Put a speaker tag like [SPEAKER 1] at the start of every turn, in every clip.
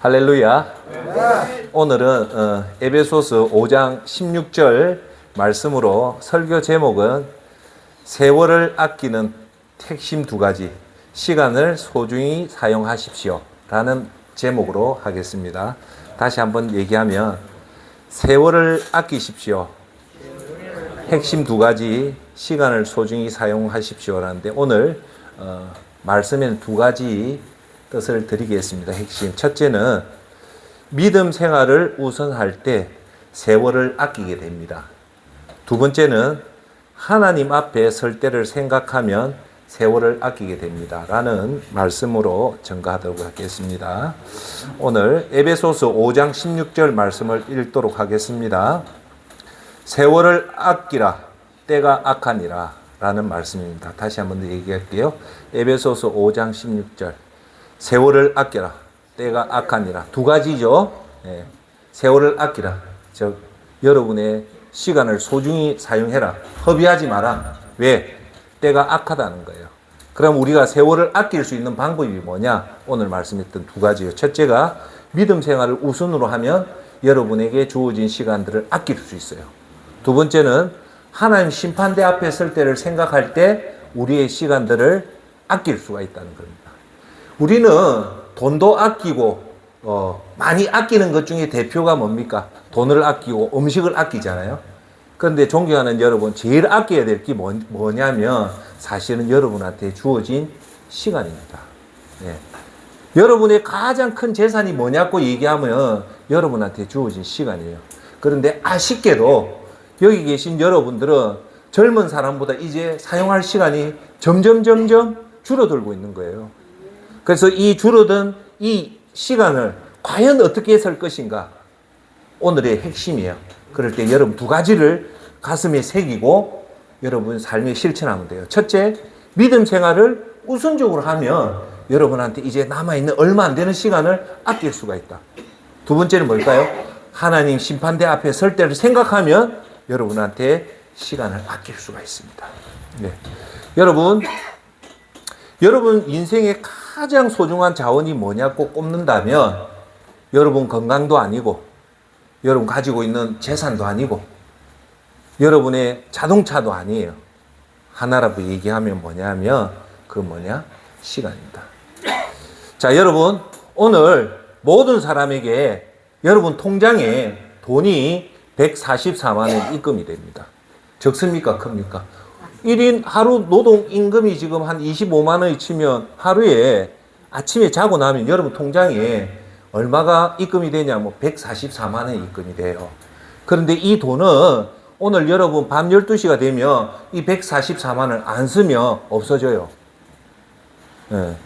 [SPEAKER 1] 할렐루야. 오늘은 에베소서 5장 16절 말씀으로 설교 제목은 세월을 아끼는 핵심 두 가지, 시간을 소중히 사용하십시오 라는 제목으로 하겠습니다. 다시 한번 얘기하면 세월을 아끼십시오. 핵심 두 가지, 시간을 소중히 사용하십시오 라는데 오늘 말씀에는 두 가지 뜻을 드리겠습니다. 핵심. 첫째는 믿음 생활을 우선할 때 세월을 아끼게 됩니다. 두 번째는 하나님 앞에 설 때를 생각하면 세월을 아끼게 됩니다. 라는 말씀으로 전가하도록 하겠습니다. 오늘 에베소서 5장 16절 말씀을 읽도록 하겠습니다. 세월을 아끼라 때가 악하니라 라는 말씀입니다. 다시 한번 더 얘기할게요. 에베소서 5장 16절 세월을 아끼라 때가 악하니라. 두 가지죠. 세월을 아끼라. 즉 여러분의 시간을 소중히 사용해라. 허비하지 마라. 왜? 때가 악하다는 거예요. 그럼 우리가 세월을 아낄 수 있는 방법이 뭐냐? 오늘 말씀했던 두 가지요. 첫째가 믿음 생활을 우선으로 하면 여러분에게 주어진 시간들을 아낄 수 있어요. 두 번째는 하나님 심판대 앞에 설 때를 생각할 때 우리의 시간들을 아낄 수가 있다는 겁니다. 우리는 돈도 아끼고 많이 아끼는 것 중에 대표가 뭡니까? 돈을 아끼고 음식을 아끼잖아요. 그런데 존경하는 여러분, 제일 아껴야 될 게 뭐냐면 사실은 여러분한테 주어진 시간입니다. 네. 여러분의 가장 큰 재산이 뭐냐고 얘기하면 여러분한테 주어진 시간이에요. 그런데 아쉽게도 여기 계신 여러분들은 젊은 사람보다 이제 사용할 시간이 점점 줄어들고 있는 거예요. 그래서 이 줄어든 이 시간을 과연 어떻게 쓸 것인가? 오늘의 핵심이에요. 그럴 때 여러분 두 가지를 가슴에 새기고 여러분 삶에 실천하면 돼요. 첫째, 믿음 생활을 우선적으로 하면 여러분한테 이제 남아있는 얼마 안 되는 시간을 아낄 수가 있다. 두 번째는 뭘까요? 하나님 심판대 앞에 설 때를 생각하면 여러분한테 시간을 아낄 수가 있습니다. 네. 여러분 인생의 가장 소중한 자원이 뭐냐고 꼽는다면 여러분 건강도 아니고 여러분 가지고 있는 재산도 아니고 여러분의 자동차도 아니에요. 하나라고 얘기하면 뭐냐면 시간입니다. 자, 여러분 오늘 모든 사람에게 여러분 통장에 돈이 144만 원 입금이 됩니다. 적습니까? 큽니까? 1인 하루 노동 임금이 지금 한 25만 원이 치면 하루에 아침에 자고 나면 여러분 통장에 얼마가 입금이 되냐면 144만 원이 입금이 돼요. 그런데 이 돈은 오늘 여러분 밤 12시가 되면 이 144만 원을 안 쓰면 없어져요. 네.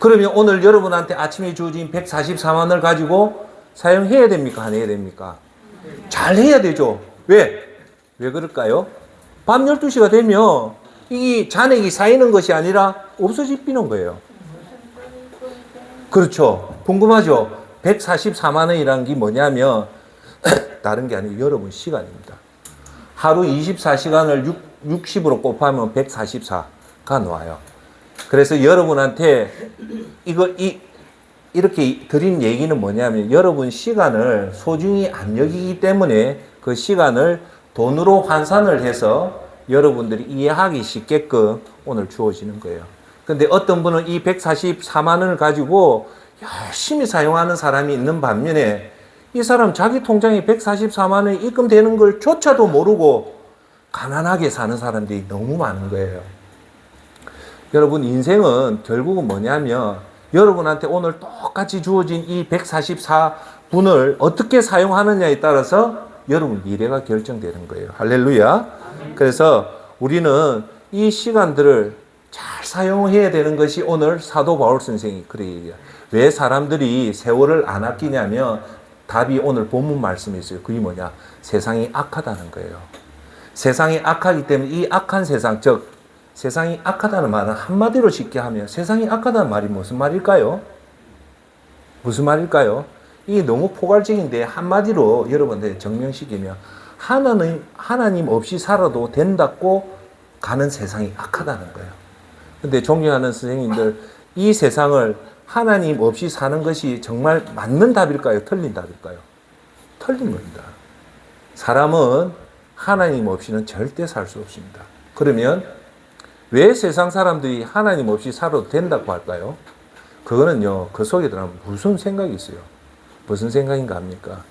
[SPEAKER 1] 그러면 오늘 여러분한테 아침에 주어진 144만 원을 가지고 사용해야 됩니까? 안 해야 됩니까? 잘 해야 되죠. 왜 그럴까요? 밤 12시가 되면 이 잔액이 쌓이는 것이 아니라 없어지는 거예요. 그렇죠. 궁금하죠? 144만 원이라는 게 뭐냐면 다른 게 아니고 여러분 시간입니다. 하루 24시간을 60으로 곱하면 144가 나와요. 그래서 여러분한테 이렇게 드린 얘기는 뭐냐면 여러분 시간을 소중히 안 여기기 때문에 그 시간을 돈으로 환산을 해서 여러분들이 이해하기 쉽게끔 오늘 주어지는 거예요. 근데 어떤 분은 이 144만 원을 가지고 열심히 사용하는 사람이 있는 반면에 이 사람 자기 통장에 144만 원이 입금되는 걸 조차도 모르고 가난하게 사는 사람들이 너무 많은 거예요. 여러분 인생은 결국은 뭐냐면 여러분한테 오늘 똑같이 주어진 이 144분을 어떻게 사용하느냐에 따라서 여러분 미래가 결정되는 거예요. 할렐루야. 그래서 우리는 이 시간들을 잘 사용해야 되는 것이 오늘 사도 바울 선생이 그래 얘기해요. 왜 사람들이 세월을 안 아끼냐면 답이 오늘 본문 말씀에 있어요. 그게 뭐냐? 세상이 악하다는 거예요. 세상이 악하기 때문에 이 악한 세상, 즉 세상이 악하다는 말은 한마디로 쉽게 하면 세상이 악하다는 말이 무슨 말일까요? 무슨 말일까요? 이게 너무 포괄적인데 한마디로 여러분들 증명시키면 하나님 없이 살아도 된다고 가는 세상이 악하다는 거예요. 근데 존경하는 선생님들, 이 세상을 하나님 없이 사는 것이 정말 맞는 답일까요? 틀린 답일까요? 틀린 겁니다. 사람은 하나님 없이는 절대 살 수 없습니다. 그러면 왜 세상 사람들이 하나님 없이 살아도 된다고 할까요? 그거는요, 그 속에 들어가면 무슨 생각이 있어요? 무슨 생각인가 합니까?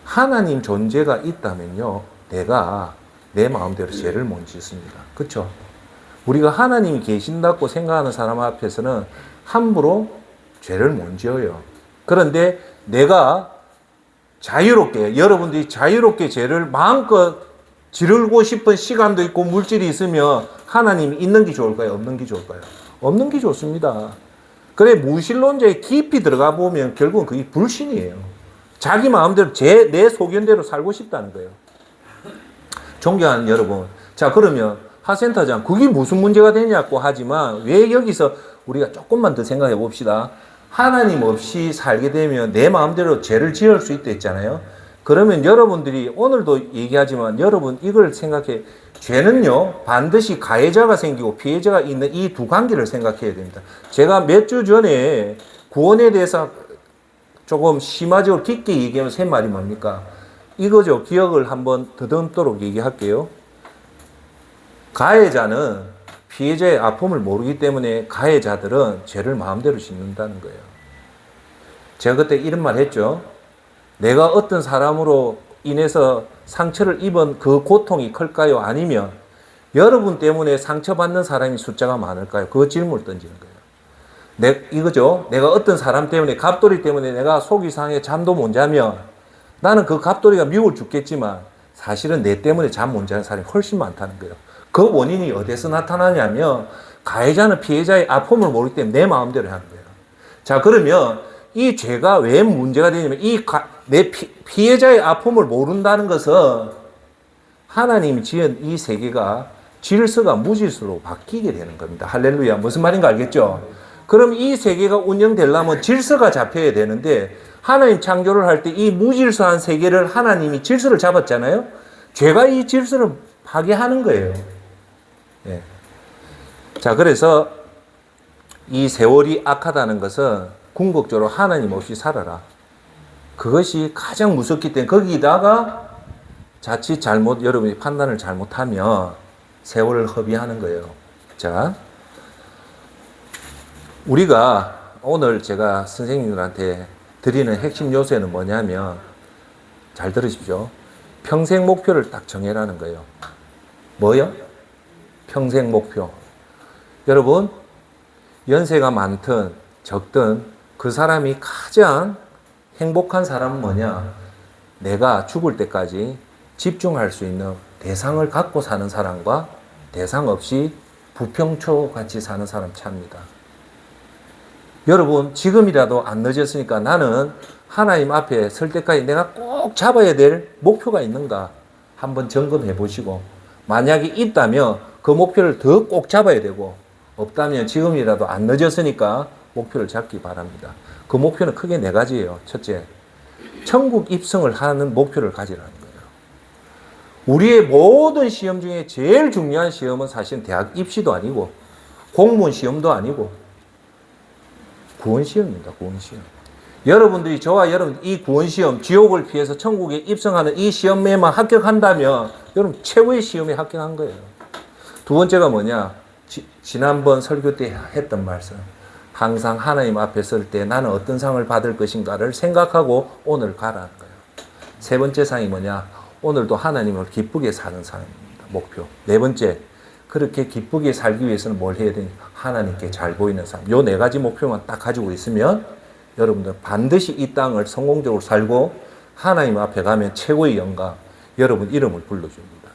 [SPEAKER 1] 하나님 존재가 있다면요, 내가 내 마음대로 죄를 못 짓습니다. 그렇죠? 우리가 하나님이 계신다고 생각하는 사람 앞에서는 함부로 죄를 못 지어요. 그런데 내가 자유롭게, 여러분들이 자유롭게 죄를 마음껏 지르고 싶은 시간도 있고 물질이 있으면 하나님이 있는 게 좋을까요? 없는 게 좋을까요? 없는 게 좋습니다. 그래, 무신론자에 깊이 들어가 보면 결국은 그게 불신이에요. 자기 마음대로 내 소견대로 살고 싶다는 거예요. 존경하는 여러분. 자, 그러면 하센터장, 그게 무슨 문제가 되냐고 하지만 왜 여기서 우리가 조금만 더 생각해 봅시다. 하나님 없이 살게 되면 내 마음대로 죄를 지을 수 있다 했잖아요. 그러면 여러분들이 오늘도 얘기하지만 여러분 이걸 생각해. 죄는요, 반드시 가해자가 생기고 피해자가 있는 이 두 관계를 생각해야 됩니다. 제가 몇 주 전에 구원에 대해서 조금 심화적으로 깊게 얘기하면서 한 말이 뭡니까? 이거죠. 기억을 한번 더듬도록 얘기할게요. 가해자는 피해자의 아픔을 모르기 때문에 가해자들은 죄를 마음대로 짓는다는 거예요. 제가 그때 이런 말 했죠. 내가 어떤 사람으로 인해서 상처를 입은 그 고통이 클까요? 아니면 여러분 때문에 상처받는 사람이 숫자가 많을까요? 그 질문을 던지는 거예요. 이거죠. 내가 어떤 사람 때문에, 갑돌이 때문에 내가 속이 상해 잠도 못 자면 나는 그 갑돌이가 미울 죽겠지만 사실은 내 때문에 잠 못 자는 사람이 훨씬 많다는 거예요. 그 원인이 어디서 나타나냐면 가해자는 피해자의 아픔을 모르기 때문에 내 마음대로 하는 거예요. 자, 그러면 이 죄가 왜 문제가 되냐면 내 피해자의 아픔을 모른다는 것은 하나님이 지은 이 세계가 질서가 무질서로 바뀌게 되는 겁니다. 할렐루야. 무슨 말인가 알겠죠? 그럼 이 세계가 운영되려면 질서가 잡혀야 되는데 하나님 창조를 할 때 이 무질서한 세계를 하나님이 질서를 잡았잖아요. 죄가 이 질서를 파괴하는 거예요. 예. 자, 그래서 이 세월이 악하다는 것은 궁극적으로 하나님 없이 살아라. 그것이 가장 무섭기 때문에 거기다가 자칫 여러분이 판단을 잘못하면 세월을 허비하는 거예요. 자, 우리가 오늘 제가 선생님들한테 드리는 핵심 요소는 뭐냐면 잘 들으십시오. 평생 목표를 딱 정해라는 거예요. 뭐요? 평생 목표. 여러분, 연세가 많든 적든 그 사람이 가장 행복한 사람은 뭐냐? 내가 죽을 때까지 집중할 수 있는 대상을 갖고 사는 사람과 대상 없이 부평초 같이 사는 사람 차입니다. 여러분, 지금이라도 안 늦었으니까 나는 하나님 앞에 설 때까지 내가 꼭 잡아야 될 목표가 있는가 한번 점검해 보시고, 만약에 있다면 그 목표를 더 꼭 잡아야 되고, 없다면 지금이라도 안 늦었으니까 목표를 잡기 바랍니다. 그 목표는 크게 네 가지예요. 첫째, 천국 입성을 하는 목표를 가지라는 거예요. 우리의 모든 시험 중에 제일 중요한 시험은 사실 대학 입시도 아니고 공무원 시험도 아니고 구원시험입니다. 구원시험. 여러분들이 저와 여러분 이 구원시험, 지옥을 피해서 천국에 입성하는 이 시험에만 합격한다면 여러분 최고의 시험에 합격한 거예요. 두 번째가 뭐냐? 지난번 설교 때 했던 말씀. 항상 하나님 앞에 설 때 나는 어떤 상을 받을 것인가를 생각하고 오늘 가라는 거예요. 세 번째 상이 뭐냐? 오늘도 하나님을 기쁘게 사는 상입니다. 목표. 네 번째, 그렇게 기쁘게 살기 위해서는 뭘 해야 되냐? 하나님께 잘 보이는 삶. 요 네 가지 목표만 딱 가지고 있으면 여러분들 반드시 이 땅을 성공적으로 살고 하나님 앞에 가면 최고의 영광, 여러분 이름을 불러줍니다.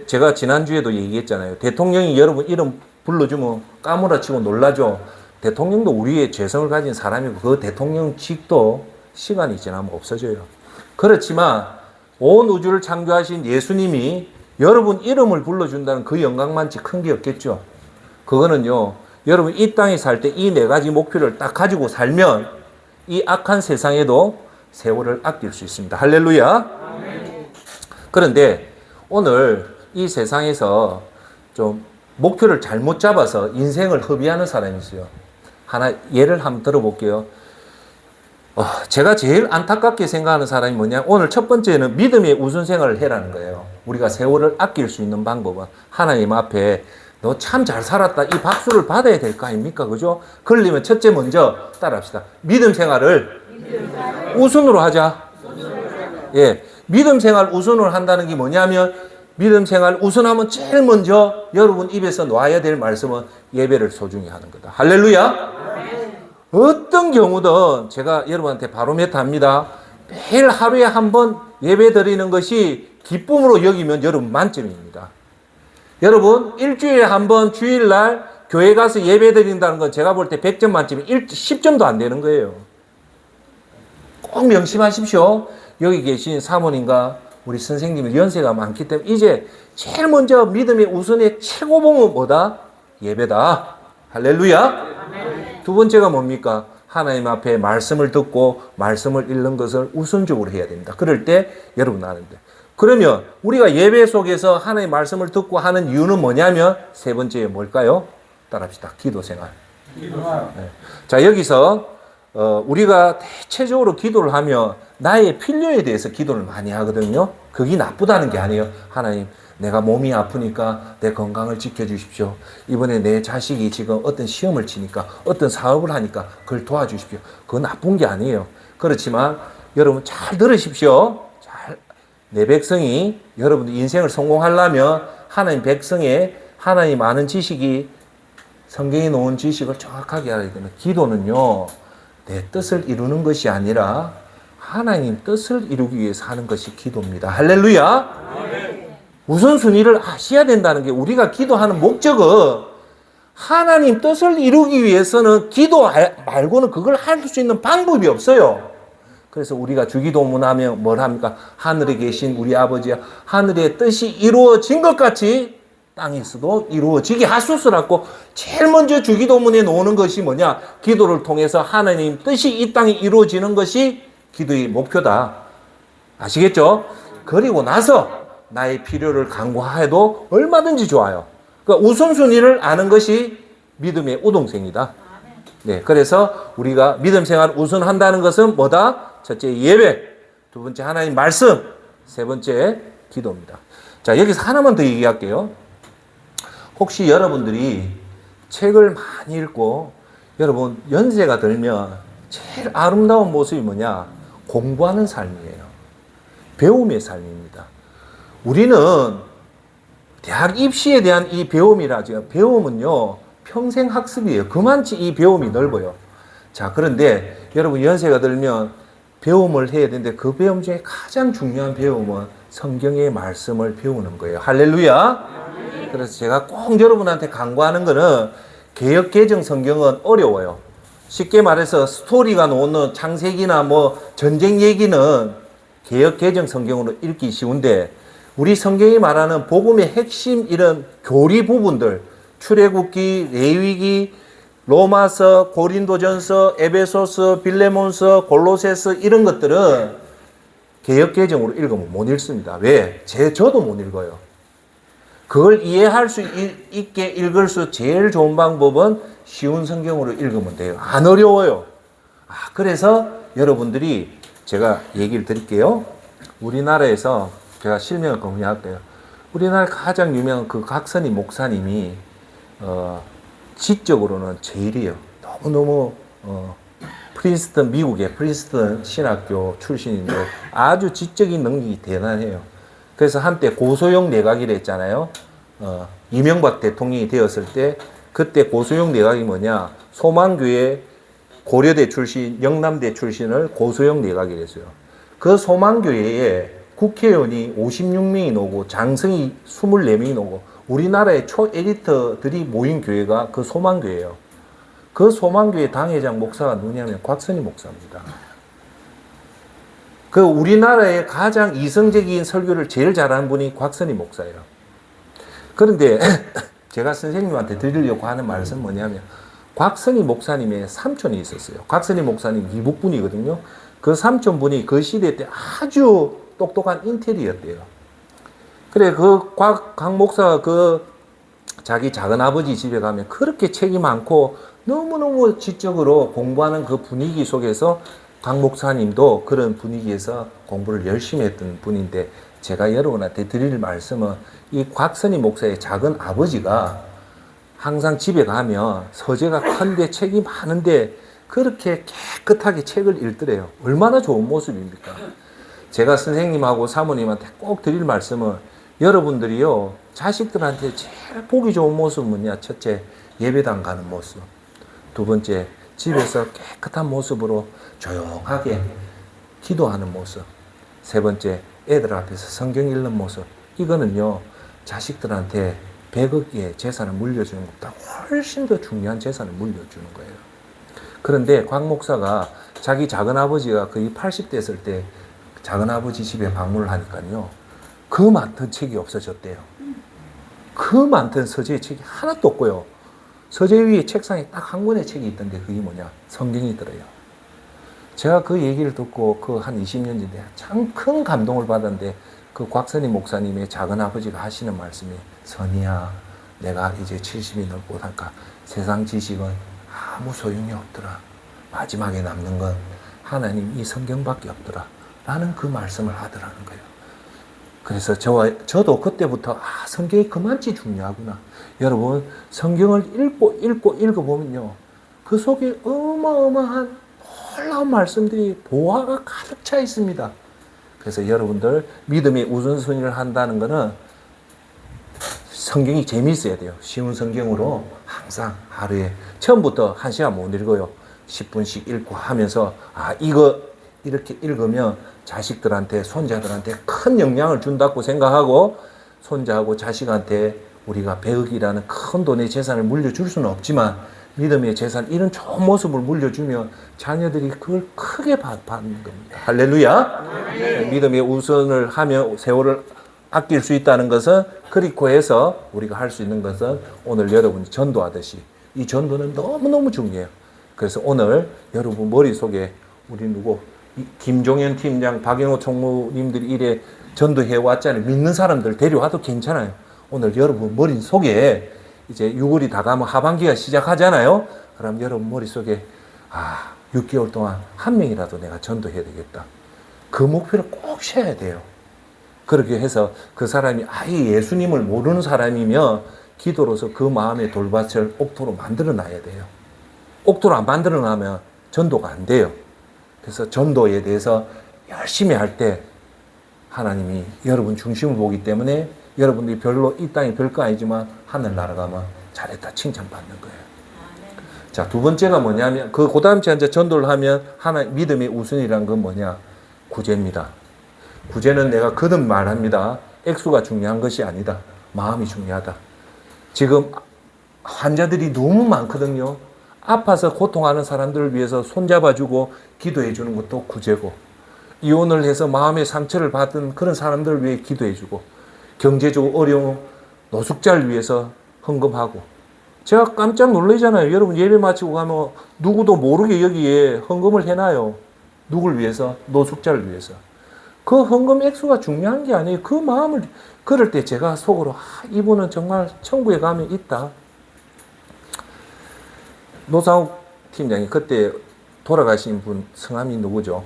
[SPEAKER 1] 제가 지난주에도 얘기했잖아요. 대통령이 여러분 이름 불러주면 까무라치고 놀라죠. 대통령도 우리의 죄성을 가진 사람이고 그 대통령직도 시간이 지나면 없어져요. 그렇지만 온 우주를 창조하신 예수님이 여러분 이름을 불러준다는 그 영광만치 큰 게 없겠죠. 그거는요, 여러분 이 땅에 살 때 이 네 가지 목표를 딱 가지고 살면 이 악한 세상에도 세월을 아낄 수 있습니다. 할렐루야. 그런데 오늘 이 세상에서 좀 목표를 잘못 잡아서 인생을 허비하는 사람이 있어요. 하나 예를 한번 들어볼게요. 제가 제일 안타깝게 생각하는 사람이 뭐냐? 오늘 첫 번째는 믿음의 우선 생활을 해라는 거예요. 우리가 세월을 아낄 수 있는 방법은 하나님 앞에 너 참 잘 살았다. 이 박수를 받아야 될 거 아닙니까? 그죠? 그러려면 첫째 먼저 따라합시다. 믿음 생활을 우선으로 하자. 예. 믿음 생활 우선으로 한다는 게 뭐냐면 믿음 생활 우선하면 제일 먼저 여러분 입에서 놔야 될 말씀은 예배를 소중히 하는 거다. 할렐루야. 어떤 경우든 제가 여러분한테 바로메터 합니다. 매일 하루에 한 번 예배 드리는 것이 기쁨으로 여기면 여러분 만점입니다. 여러분 일주일에 한 번 주일날 교회 가서 예배 드린다는 건 제가 볼 때 100점 만점에 10점도 안 되는 거예요. 꼭 명심하십시오. 여기 계신 사모님과 우리 선생님은 연세가 많기 때문에 이제 제일 먼저 믿음의 우선의 최고봉은 뭐다? 예배다. 할렐루야. 두 번째가 뭡니까? 하나님 앞에 말씀을 듣고 말씀을 읽는 것을 우선적으로 해야 됩니다. 그럴 때 여러분 아는데. 그러면 우리가 예배 속에서 하나님의 말씀을 듣고 하는 이유는 뭐냐면 세 번째 뭘까요? 따라합시다. 기도 생활. 네. 자, 여기서 우리가 대체적으로 기도를 하면 나의 필요에 대해서 기도를 많이 하거든요. 그게 나쁘다는 게 아니에요. 하나님, 내가 몸이 아프니까 내 건강을 지켜주십시오. 이번에 내 자식이 지금 어떤 시험을 치니까 어떤 사업을 하니까 그걸 도와주십시오. 그건 나쁜 게 아니에요. 그렇지만 여러분 잘 들으십시오. 내 백성이 여러분들 인생을 성공하려면 하나님 백성의 하나님 아는 지식이 성경에 놓은 지식을 정확하게 알아야 됩니다. 기도는요, 내 뜻을 이루는 것이 아니라 하나님 뜻을 이루기 위해서 하는 것이 기도입니다. 할렐루야. 우선순위를 아셔야 된다는 게 우리가 기도하는 목적은 하나님 뜻을 이루기 위해서는 기도 말고는 그걸 할 수 있는 방법이 없어요. 그래서 우리가 주기도문하면 뭘 합니까? 하늘에 계신 우리 아버지야, 하늘의 뜻이 이루어진 것 같이 땅에서도 이루어지게 하소서라고 제일 먼저 주기도문에 놓는 것이 뭐냐? 기도를 통해서 하나님 뜻이 이 땅에 이루어지는 것이 기도의 목표다. 아시겠죠? 그리고 나서 나의 필요를 간구해도 얼마든지 좋아요. 그러니까 우선순위를 아는 것이 믿음의 우동생이다. 네, 그래서 우리가 믿음 생활을 우선한다는 것은 뭐다? 첫째 예배, 두 번째 하나님 말씀, 세 번째 기도입니다. 자, 여기서 하나만 더 얘기할게요. 혹시 여러분들이 책을 많이 읽고 여러분 연세가 들면 제일 아름다운 모습이 뭐냐? 공부하는 삶이에요. 배움의 삶입니다. 우리는 대학 입시에 대한 이 배움이라죠. 배움은요, 평생 학습이에요. 그만치 이 배움이 넓어요. 자, 그런데 여러분 연세가 들면 배움을 해야 되는데 그 배움 중에 가장 중요한 배움은 성경의 말씀을 배우는 거예요. 할렐루야. 그래서 제가 꼭 여러분한테 강구하는 거는 개역 개정 성경은 어려워요. 쉽게 말해서 스토리가 나오는 창세기나 뭐 전쟁 얘기는 개역 개정 성경으로 읽기 쉬운데 우리 성경이 말하는 복음의 핵심 이런 교리 부분들, 출애굽기, 레위기, 로마서, 고린도전서, 에베소서, 빌레몬서, 골로새서 이런 것들은 개역 개정으로 읽으면 못 읽습니다. 왜? 저도 못 읽어요. 그걸 이해할 수 있게 읽을 수 제일 좋은 방법은 쉬운 성경으로 읽으면 돼요. 안 어려워요. 그래서 여러분들이 제가 얘기를 드릴게요. 우리나라에서 제가 실명을 공유할게요. 우리나라 가장 유명한 그 각선임 목사님이 지적으로는 제일이에요. 너무너무 프린스턴, 미국의 프린스턴 신학교 출신인데 아주 지적인 능력이 대단해요. 그래서 한때 고소용 내각이라 했잖아요. 이명박 대통령이 되었을 때 그때 고소용 내각이 뭐냐? 소망교회 고려대 출신, 영남대 출신을 고소용 내각이라 했어요. 그 소망교회에 국회의원이 56명이 나오고 장성이 24명이 나오고 우리나라의 초에리트들이 모인 교회가 그 소망교회예요. 그 소망교회 당회장 목사가 누구냐면 곽선희 목사입니다. 그 우리나라의 가장 이성적인 설교를 제일 잘하는 분이 곽선희 목사예요. 그런데 제가 선생님한테 드리려고 하는 말씀은 뭐냐면 곽선희 목사님의 삼촌이 있었어요. 곽선희 목사님 이북분이거든요. 그 삼촌분이 그 시대 때 아주 똑똑한 인텔이었대요. 그래, 각 목사가 그 자기 작은아버지 집에 가면 그렇게 책이 많고 너무너무 지적으로 공부하는 그 분위기 속에서 강 목사님도 그런 분위기에서 공부를 열심히 했던 분인데, 제가 여러분한테 드릴 말씀은 이 곽선희 목사의 작은 아버지가 항상 집에 가면 서재가 큰데 책이 많은데 그렇게 깨끗하게 책을 읽더래요. 얼마나 좋은 모습입니까? 제가 선생님하고 사모님한테 꼭 드릴 말씀은, 여러분들이요, 자식들한테 제일 보기 좋은 모습은 뭐냐? 첫째, 예배당 가는 모습. 두 번째, 집에서 깨끗한 모습으로 조용하게 기도하는 모습. 세 번째, 애들 앞에서 성경 읽는 모습. 이거는요, 자식들한테 100억의 재산을 물려주는 것보다 훨씬 더 중요한 재산을 물려주는 거예요. 그런데 곽 목사가 자기 작은아버지가 거의 80대 됐을 때 작은아버지 집에 방문을 하니까요, 그 많던 책이 없어졌대요. 그 많던 서재의 책이 하나도 없고요. 서재 위에 책상에 딱 한 권의 책이 있던데 그게 뭐냐? 성경이더래요. 제가 그 얘기를 듣고 그 한 20년 전에 참 큰 감동을 받았는데, 그 곽선희 목사님의 작은아버지가 하시는 말씀이, 선이야, 내가 이제 70이 넘고 나니까 세상 지식은 아무 소용이 없더라. 마지막에 남는 건 하나님 이 성경밖에 없더라. 라는 그 말씀을 하더라는 거예요. 그래서 저도 그때부터 성경이 그만치 중요하구나. 여러분, 성경을 읽어보면요, 그 속에 어마어마한 놀라운 말씀들이 보화가 가득 차 있습니다. 그래서 여러분들, 믿음의 우선순위를 한다는 것은 성경이 재미있어야 돼요. 쉬운 성경으로 항상 하루에 처음부터 1시간 못 읽어요. 10분씩 읽고 하면서, 이거 이렇게 읽으면 자식들한테, 손자들한테 큰 영향을 준다고 생각하고, 손자하고 자식한테 우리가 100억이라는 큰 돈의 재산을 물려줄 수는 없지만 믿음의 재산, 이런 좋은 모습을 물려주면 자녀들이 그걸 크게 받는 겁니다. 할렐루야. 믿음의 우선을 하며 세월을 아낄 수 있다는 것은, 그리고 해서 우리가 할 수 있는 것은 오늘 여러분이 전도하듯이, 이 전도는 너무너무 중요해요. 그래서 오늘 여러분 머릿속에 우리 김종현 팀장, 박영호 총무님들이 이래 전도해 왔잖아요. 믿는 사람들 데려와도 괜찮아요. 오늘 여러분 머릿속에 이제 6월이 다 가면 하반기가 시작하잖아요. 그럼 여러분 머릿속에 6개월 동안 한 명이라도 내가 전도해야 되겠다. 그 목표를 꼭 세워야 돼요. 그렇게 해서 그 사람이 아예 예수님을 모르는 사람이면 기도로서 그 마음의 돌밭을 옥토로 만들어 놔야 돼요. 옥토로 안 만들어 놔면 전도가 안 돼요. 그래서 전도에 대해서 열심히 할 때 하나님이 여러분 중심을 보기 때문에 여러분들이 별로 이 땅이 별거 아니지만 하늘 날아가면 잘했다 칭찬받는 거예요. 자, 두 번째가 뭐냐면, 그 다음 주에 이제 전도를 하면 믿음의 우선이란 건 뭐냐? 구제입니다. 구제는 내가 거듭 말합니다. 액수가 중요한 것이 아니다. 마음이 중요하다. 지금 환자들이 너무 많거든요. 아파서 고통하는 사람들을 위해서 손잡아주고 기도해 주는 것도 구제고, 이혼을 해서 마음의 상처를 받은 그런 사람들을 위해 기도해 주고, 경제적으로 어려운 노숙자를 위해서 헌금하고. 제가 깜짝 놀라잖아요. 여러분 예배 마치고 가면 누구도 모르게 여기에 헌금을 해놔요. 누굴 위해서? 노숙자를 위해서. 그 헌금 액수가 중요한 게 아니에요. 그 마음을, 그럴 때 제가 속으로 이분은 정말 천국에 가면 있다. 노상욱 팀장이 그때 돌아가신 분 성함이 누구죠?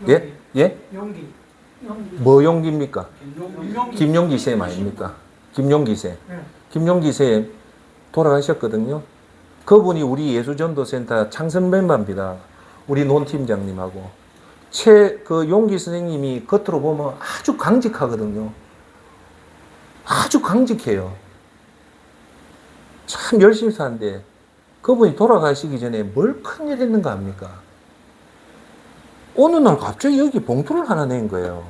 [SPEAKER 1] 예? 예?
[SPEAKER 2] 용기.
[SPEAKER 1] 뭐 용기입니까? 김용기 쌤 아닙니까? 김용기 쌤. 김용기 쌤 돌아가셨거든요. 그분이 우리 예수전도센터 창선 멤버입니다. 우리 논 팀장님하고. 그 용기 선생님이 겉으로 보면 아주 강직하거든요. 아주 강직해요. 참 열심히 사는데, 그분이 돌아가시기 전에 뭘 큰일 했는가 합니까? 어느 날 갑자기 여기 봉투를 하나 낸 거예요.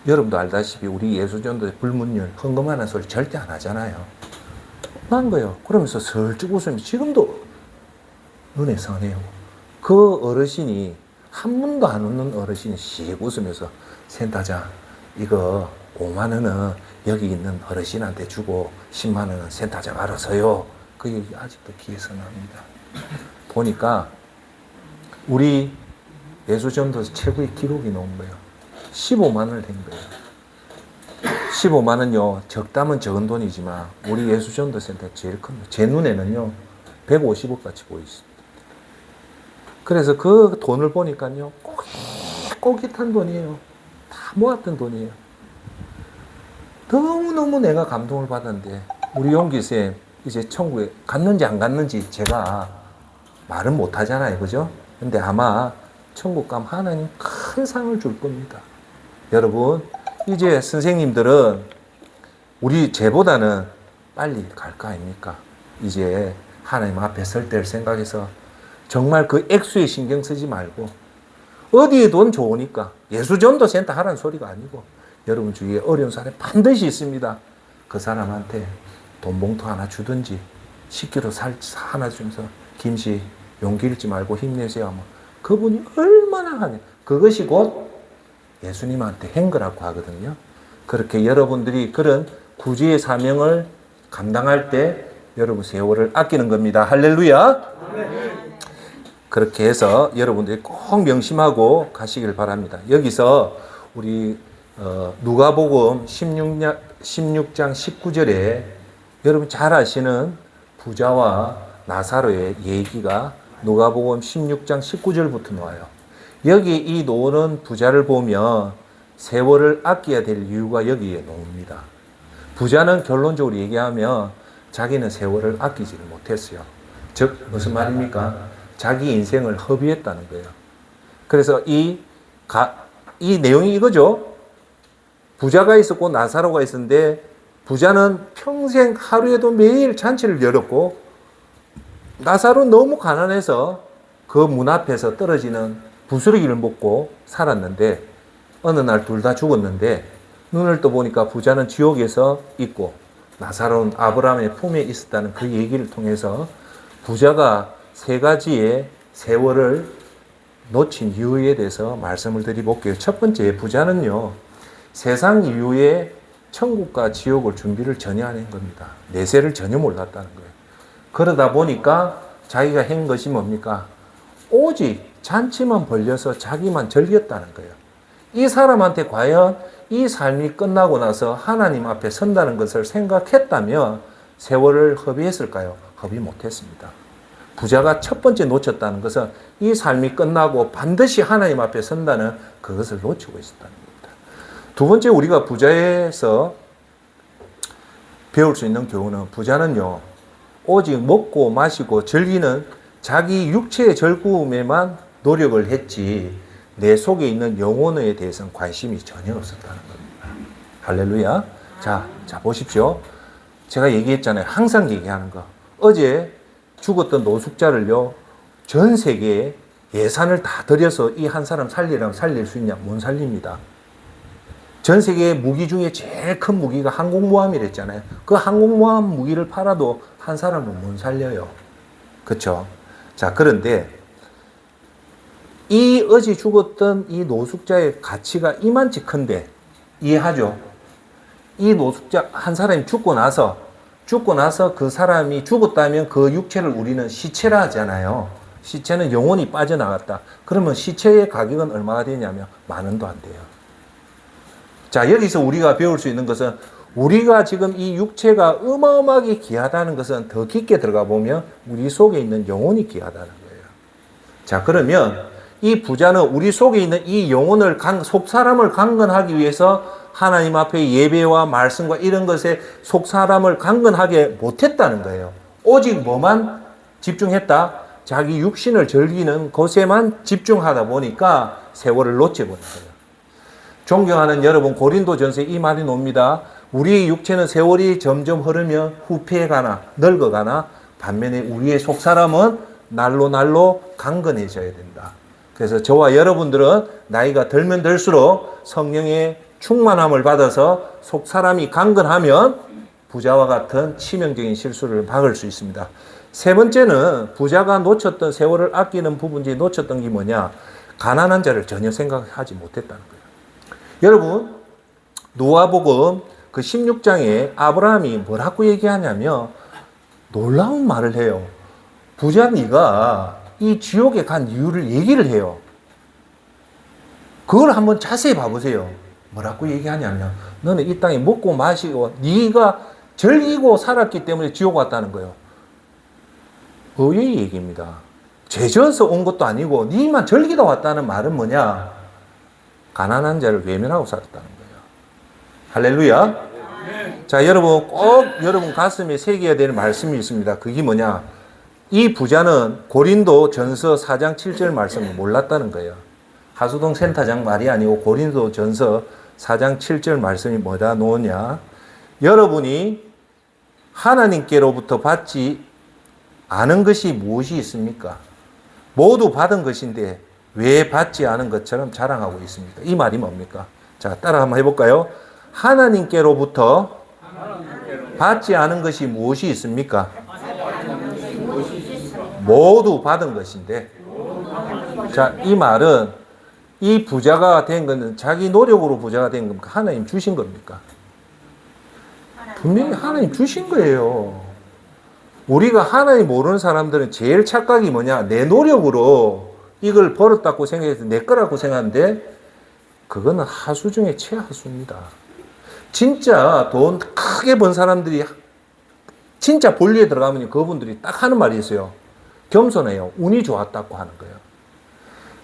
[SPEAKER 1] 여러분도 알다시피 우리 예수전도의 불문율, 헌금하는 소리 절대 안 하잖아요. 난 거예요. 그러면서 슬쩍 웃으면 지금도 눈에 선해요. 그 어르신이, 한 번도 안 웃는 어르신이 씩 웃으면서, 센터장 이거 5만 원은 여기 있는 어르신한테 주고 10만 원은 센터장 알아서요. 그 얘기 아직도 귀에서 납니다. 보니까 우리 예수전도에서 최고의 기록이 나온 거예요. 15만 원을 낸 거예요. 15만 원요. 적다면 적은 돈이지만 우리 예수전도센터 제일 큽니다. 제 눈에는요. 150억 같이 보이십니다. 그래서 그 돈을 보니까요. 꼬깃꼬깃한 돈이에요. 다 모았던 돈이에요. 너무너무 내가 감동을 받았는데 우리 용기쌤 이제 천국에 갔는지 안 갔는지 제가 말은 못 하잖아요. 그죠? 근데 아마 천국 가면 하나님 큰 상을 줄 겁니다. 여러분 이제 선생님들은 우리 쟤보다는 빨리 갈 거 아닙니까? 이제 하나님 앞에 설 때를 생각해서 정말 그 액수에 신경 쓰지 말고 어디에 돈 좋으니까 예수전도센터 하라는 소리가 아니고 여러분 주위에 어려운 사람이 반드시 있습니다. 그 사람한테 돈 봉투 하나 주든지 10kg 살 하나 주면서 김씨 용기 잃지 말고 힘내세요 하면 그분이 얼마나 하냐. 그것이 곧 예수님한테 행거라고 하거든요. 그렇게 여러분들이 그런 구주의 사명을 감당할 때 여러분 세월을 아끼는 겁니다. 할렐루야. 그렇게 해서 여러분들이 꼭 명심하고 가시길 바랍니다. 여기서 우리 누가복음 16장 19절에 여러분 잘 아시는 부자와 나사로의 얘기가 누가복음 16장 19절부터 나와요. 여기 이 노는 부자를 보면 세월을 아껴야 될 이유가 여기에 나옵니다. 부자는 결론적으로 얘기하면 자기는 세월을 아끼지를 못했어요. 즉 무슨 말입니까? 자기 인생을 허비했다는 거예요. 그래서 이 내용이 이거죠. 부자가 있었고 나사로가 있었는데 부자는 평생 하루에도 매일 잔치를 열었고 나사로는 너무 가난해서 그 문 앞에서 떨어지는 부스러기를 먹고 살았는데 어느 날 둘 다 죽었는데 눈을 떠보니까 부자는 지옥에서 있고 나사로는 아브라함의 품에 있었다는 그 얘기를 통해서 부자가 세 가지의 세월을 놓친 이유에 대해서 말씀을 드려볼게요. 첫 번째, 부자는요, 세상 이후에 천국과 지옥을 준비를 전혀 안 한 겁니다. 내세를 전혀 몰랐다는 거예요. 그러다 보니까 자기가 한 것이 뭡니까? 오직 잔치만 벌려서 자기만 즐겼다는 거예요. 이 사람한테 과연 이 삶이 끝나고 나서 하나님 앞에 선다는 것을 생각했다면 세월을 허비했을까요? 허비 못했습니다. 부자가 첫 번째 놓쳤다는 것은 이 삶이 끝나고 반드시 하나님 앞에 선다는 그것을 놓치고 있었다는 겁니다. 두 번째, 우리가 부자에서 배울 수 있는 교훈은 부자는요, 오직 먹고 마시고 즐기는 자기 육체의 즐거움에만 노력을 했지 내 속에 있는 영혼에 대해서는 관심이 전혀 없었다는 겁니다. 할렐루야. 자 보십시오. 제가 얘기했잖아요. 항상 얘기하는 거. 어제 죽었던 노숙자를요, 전 세계에 예산을 다 들여서 이 한 사람 살리라면 살릴 수 있냐? 못 살립니다. 전 세계의 무기 중에 제일 큰 무기가 항공모함이랬잖아요. 그 항공모함 무기를 팔아도 한 사람은 못 살려요. 그렇죠? 자, 그런데 이 어제 죽었던 이 노숙자의 가치가 이만치 큰데 이해하죠? 이 노숙자 한 사람이 죽고 나서 그 사람이 죽었다면 그 육체를 우리는 시체라 하잖아요. 시체는 영혼이 빠져나갔다. 그러면 시체의 가격은 얼마가 되냐면 10,000원도 안 돼요. 자, 여기서 우리가 배울 수 있는 것은 우리가 지금 이 육체가 어마어마하게 귀하다는 것은 더 깊게 들어가 보면 우리 속에 있는 영혼이 귀하다는 거예요. 자, 그러면 이 부자는 우리 속에 있는 이 영혼을 속 사람을 강건하기 위해서 하나님 앞에 예배와 말씀과 이런 것에 속 사람을 강건하게 못했다는 거예요. 오직 뭐만 집중했다? 자기 육신을 즐기는 것에만 집중하다 보니까 세월을 놓쳐버린 거예요. 존경하는 여러분, 고린도전서에 이 말이 나옵니다. 우리의 육체는 세월이 점점 흐르면 후패해가나 늙어가나 반면에 우리의 속 사람은 날로 날로 강건해져야 된다. 그래서 저와 여러분들은 나이가 들면 들수록 성령의 충만함을 받아서 속 사람이 강건하면 부자와 같은 치명적인 실수를 막을 수 있습니다. 세 번째는 부자가 놓쳤던 세월을 아끼는 부분 중에 놓쳤던 게 뭐냐? 가난한 자를 전혀 생각하지 못했다는 거예요. 여러분, 누가복음 그 16장에 아브라함이 뭐라고 얘기하냐면 놀라운 말을 해요. 부자 네가 이 지옥에 간 이유를 얘기를 해요. 그걸 한번 자세히 봐보세요. 뭐라고 얘기하냐면 너는 이 땅에 먹고 마시고 네가 즐기고 살았기 때문에 지옥 왔다는 거예요. 의의 얘기입니다. 죄 지어서 온 것도 아니고 네만 즐기다 왔다는 말은 뭐냐? 가난한 자를 외면하고 살았다는 거예요. 할렐루야. 자, 여러분 꼭 여러분 가슴에 새겨야 될 말씀이 있습니다. 그게 뭐냐? 이 부자는 고린도 전서 4장 7절 말씀을 몰랐다는 거예요. 하수동 센터장 말이 아니고 고린도 전서 4장 7절 말씀이 뭐다 놓으냐? 여러분이 하나님께로부터 받지 않은 것이 무엇이 있습니까? 모두 받은 것인데 왜 받지 않은 것처럼 자랑하고 있습니까? 이 말이 뭡니까? 자, 따라 한번 해볼까요? 하나님께로부터 받지 않은 것이 무엇이 있습니까? 모두 받은 것인데, 자, 이 말은 이 부자가 된 것은 자기 노력으로 부자가 된 겁니까? 하나님 주신 겁니까? 분명히 하나님 주신 거예요. 우리가 하나님 모르는 사람들은 제일 착각이 뭐냐? 내 노력으로 이걸 벌었다고 생각해서 내 거라고 생각하는데 그거는 하수 중에 최하수입니다. 진짜 돈 크게 번 사람들이 진짜 본리에 들어가면 그분들이 딱 하는 말이 있어요. 겸손해요. 운이 좋았다고 하는 거예요.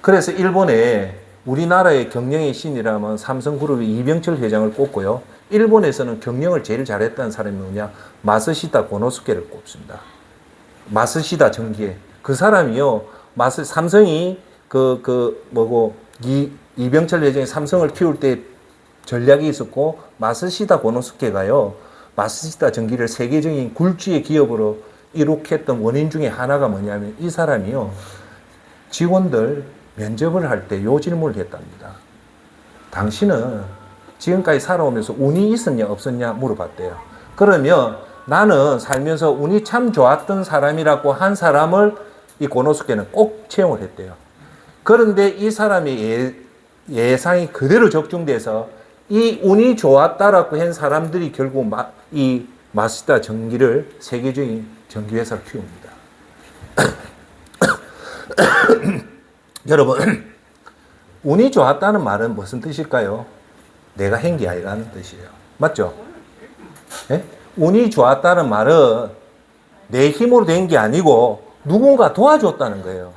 [SPEAKER 1] 그래서 일본에 우리나라의 경영의 신이라면 삼성그룹의 이병철 회장을 꼽고요. 일본에서는 경영을 제일 잘했다는 사람이 누구냐? 마쓰시다 고노스케를 꼽습니다. 마쓰시다 전기에. 그 사람이요. 삼성이 이병철 회장이 삼성을 키울 때 전략이 있었고, 마쓰시다 고노스케가요. 마쓰시다 전기를 세계적인 굴지의 기업으로 이룩했던 원인 중에 하나가 뭐냐면 이 사람이요. 직원들 면접을 할 때 요 질문을 했답니다. 당신은 지금까지 살아오면서 운이 있었냐 없었냐 물어봤대요. 그러면 나는 살면서 운이 참 좋았던 사람이라고 한 사람을 이 고노스케는 꼭 채용을 했대요. 그런데 이 사람의 예상이 그대로 적중돼서 이 운이 좋았다라고 한 사람들이 결국 이 마쓰다 전기를 세계적인 전기회사를 키웁니다. 여러분, 운이 좋았다는 말은 무슨 뜻일까요? 내가 한 게 아니라는 뜻이에요. 맞죠? 네? 운이 좋았다는 말은 내 힘으로 된 게 아니고 누군가 도와줬다는 거예요.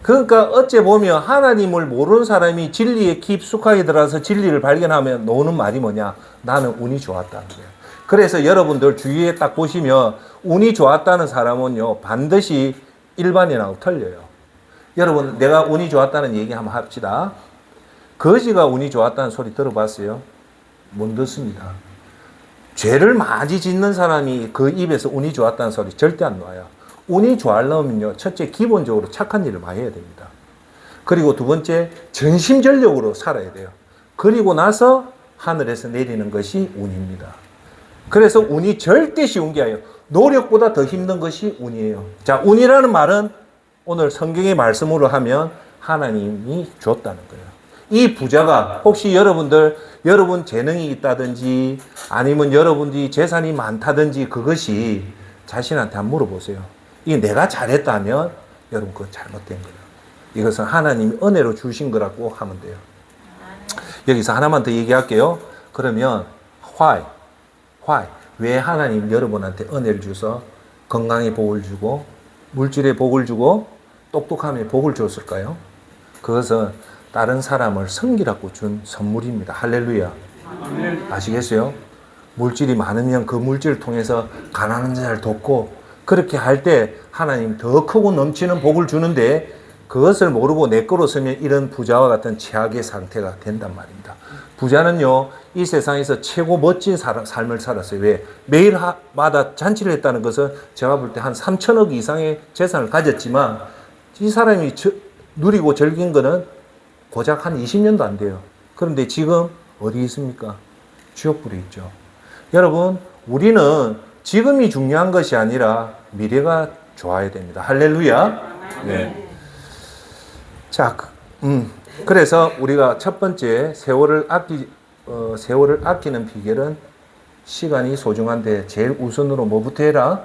[SPEAKER 1] 그러니까 어째 보면 하나님을 모르는 사람이 진리에 깊숙하게 들어가서 진리를 발견하면 놓는 말이 뭐냐? 나는 운이 좋았다는 거예요. 그래서 여러분들 주위에 딱 보시면 운이 좋았다는 사람은요, 반드시 일반인하고 틀려요. 여러분, 내가 운이 좋았다는 얘기 한번 합시다. 거지가 운이 좋았다는 소리 들어봤어요? 못 듣습니다. 죄를 많이 짓는 사람이 그 입에서 운이 좋았다는 소리 절대 안 나와요. 운이 좋아하려면요, 첫째 기본적으로 착한 일을 많이 해야 됩니다. 그리고 두 번째 전심전력으로 살아야 돼요. 그리고 나서 하늘에서 내리는 것이 운입니다. 그래서 운이 절대 쉬운 게 아니에요. 노력보다 더 힘든 것이 운이에요. 자, 운이라는 말은 오늘 성경의 말씀으로 하면 하나님이 줬다는 거예요. 이 부자가 혹시 여러분 재능이 있다든지 아니면 여러분들이 재산이 많다든지 그것이 자신한테 한번 물어보세요. 이게 내가 잘했다면 여러분 그건 잘못된 거예요. 이것은 하나님이 은혜로 주신 거라고 하면 돼요. 여기서 하나만 더 얘기할게요. 그러면 why? 왜 하나님 여러분한테 은혜를 주서 건강에 복을 주고 물질에 복을 주고 똑똑함에 복을 줬을까요? 그것은 다른 사람을 섬기라고 준 선물입니다. 할렐루야. 아시겠어요? 물질이 많으면 그 물질을 통해서 가난한 자를 돕고 그렇게 할 때 하나님 더 크고 넘치는 복을 주는데 그것을 모르고 내 거로 쓰면 이런 부자와 같은 최악의 상태가 된단 말입니다. 부자는요, 이 세상에서 최고 멋진 삶을 살았어요. 왜? 매일마다 잔치를 했다는 것은 제가 볼 때 한 3천억 이상의 재산을 가졌지만 이 사람이 누리고 즐긴 거는 고작 한 20년도 안 돼요. 그런데 지금 어디 있습니까? 지옥불에 있죠. 여러분, 우리는 지금이 중요한 것이 아니라 미래가 좋아야 됩니다. 할렐루야. 네. 자, 그래서 우리가 첫 번째 세월을 아끼는 비결은 시간이 소중한데 제일 우선으로 뭐부터 해라?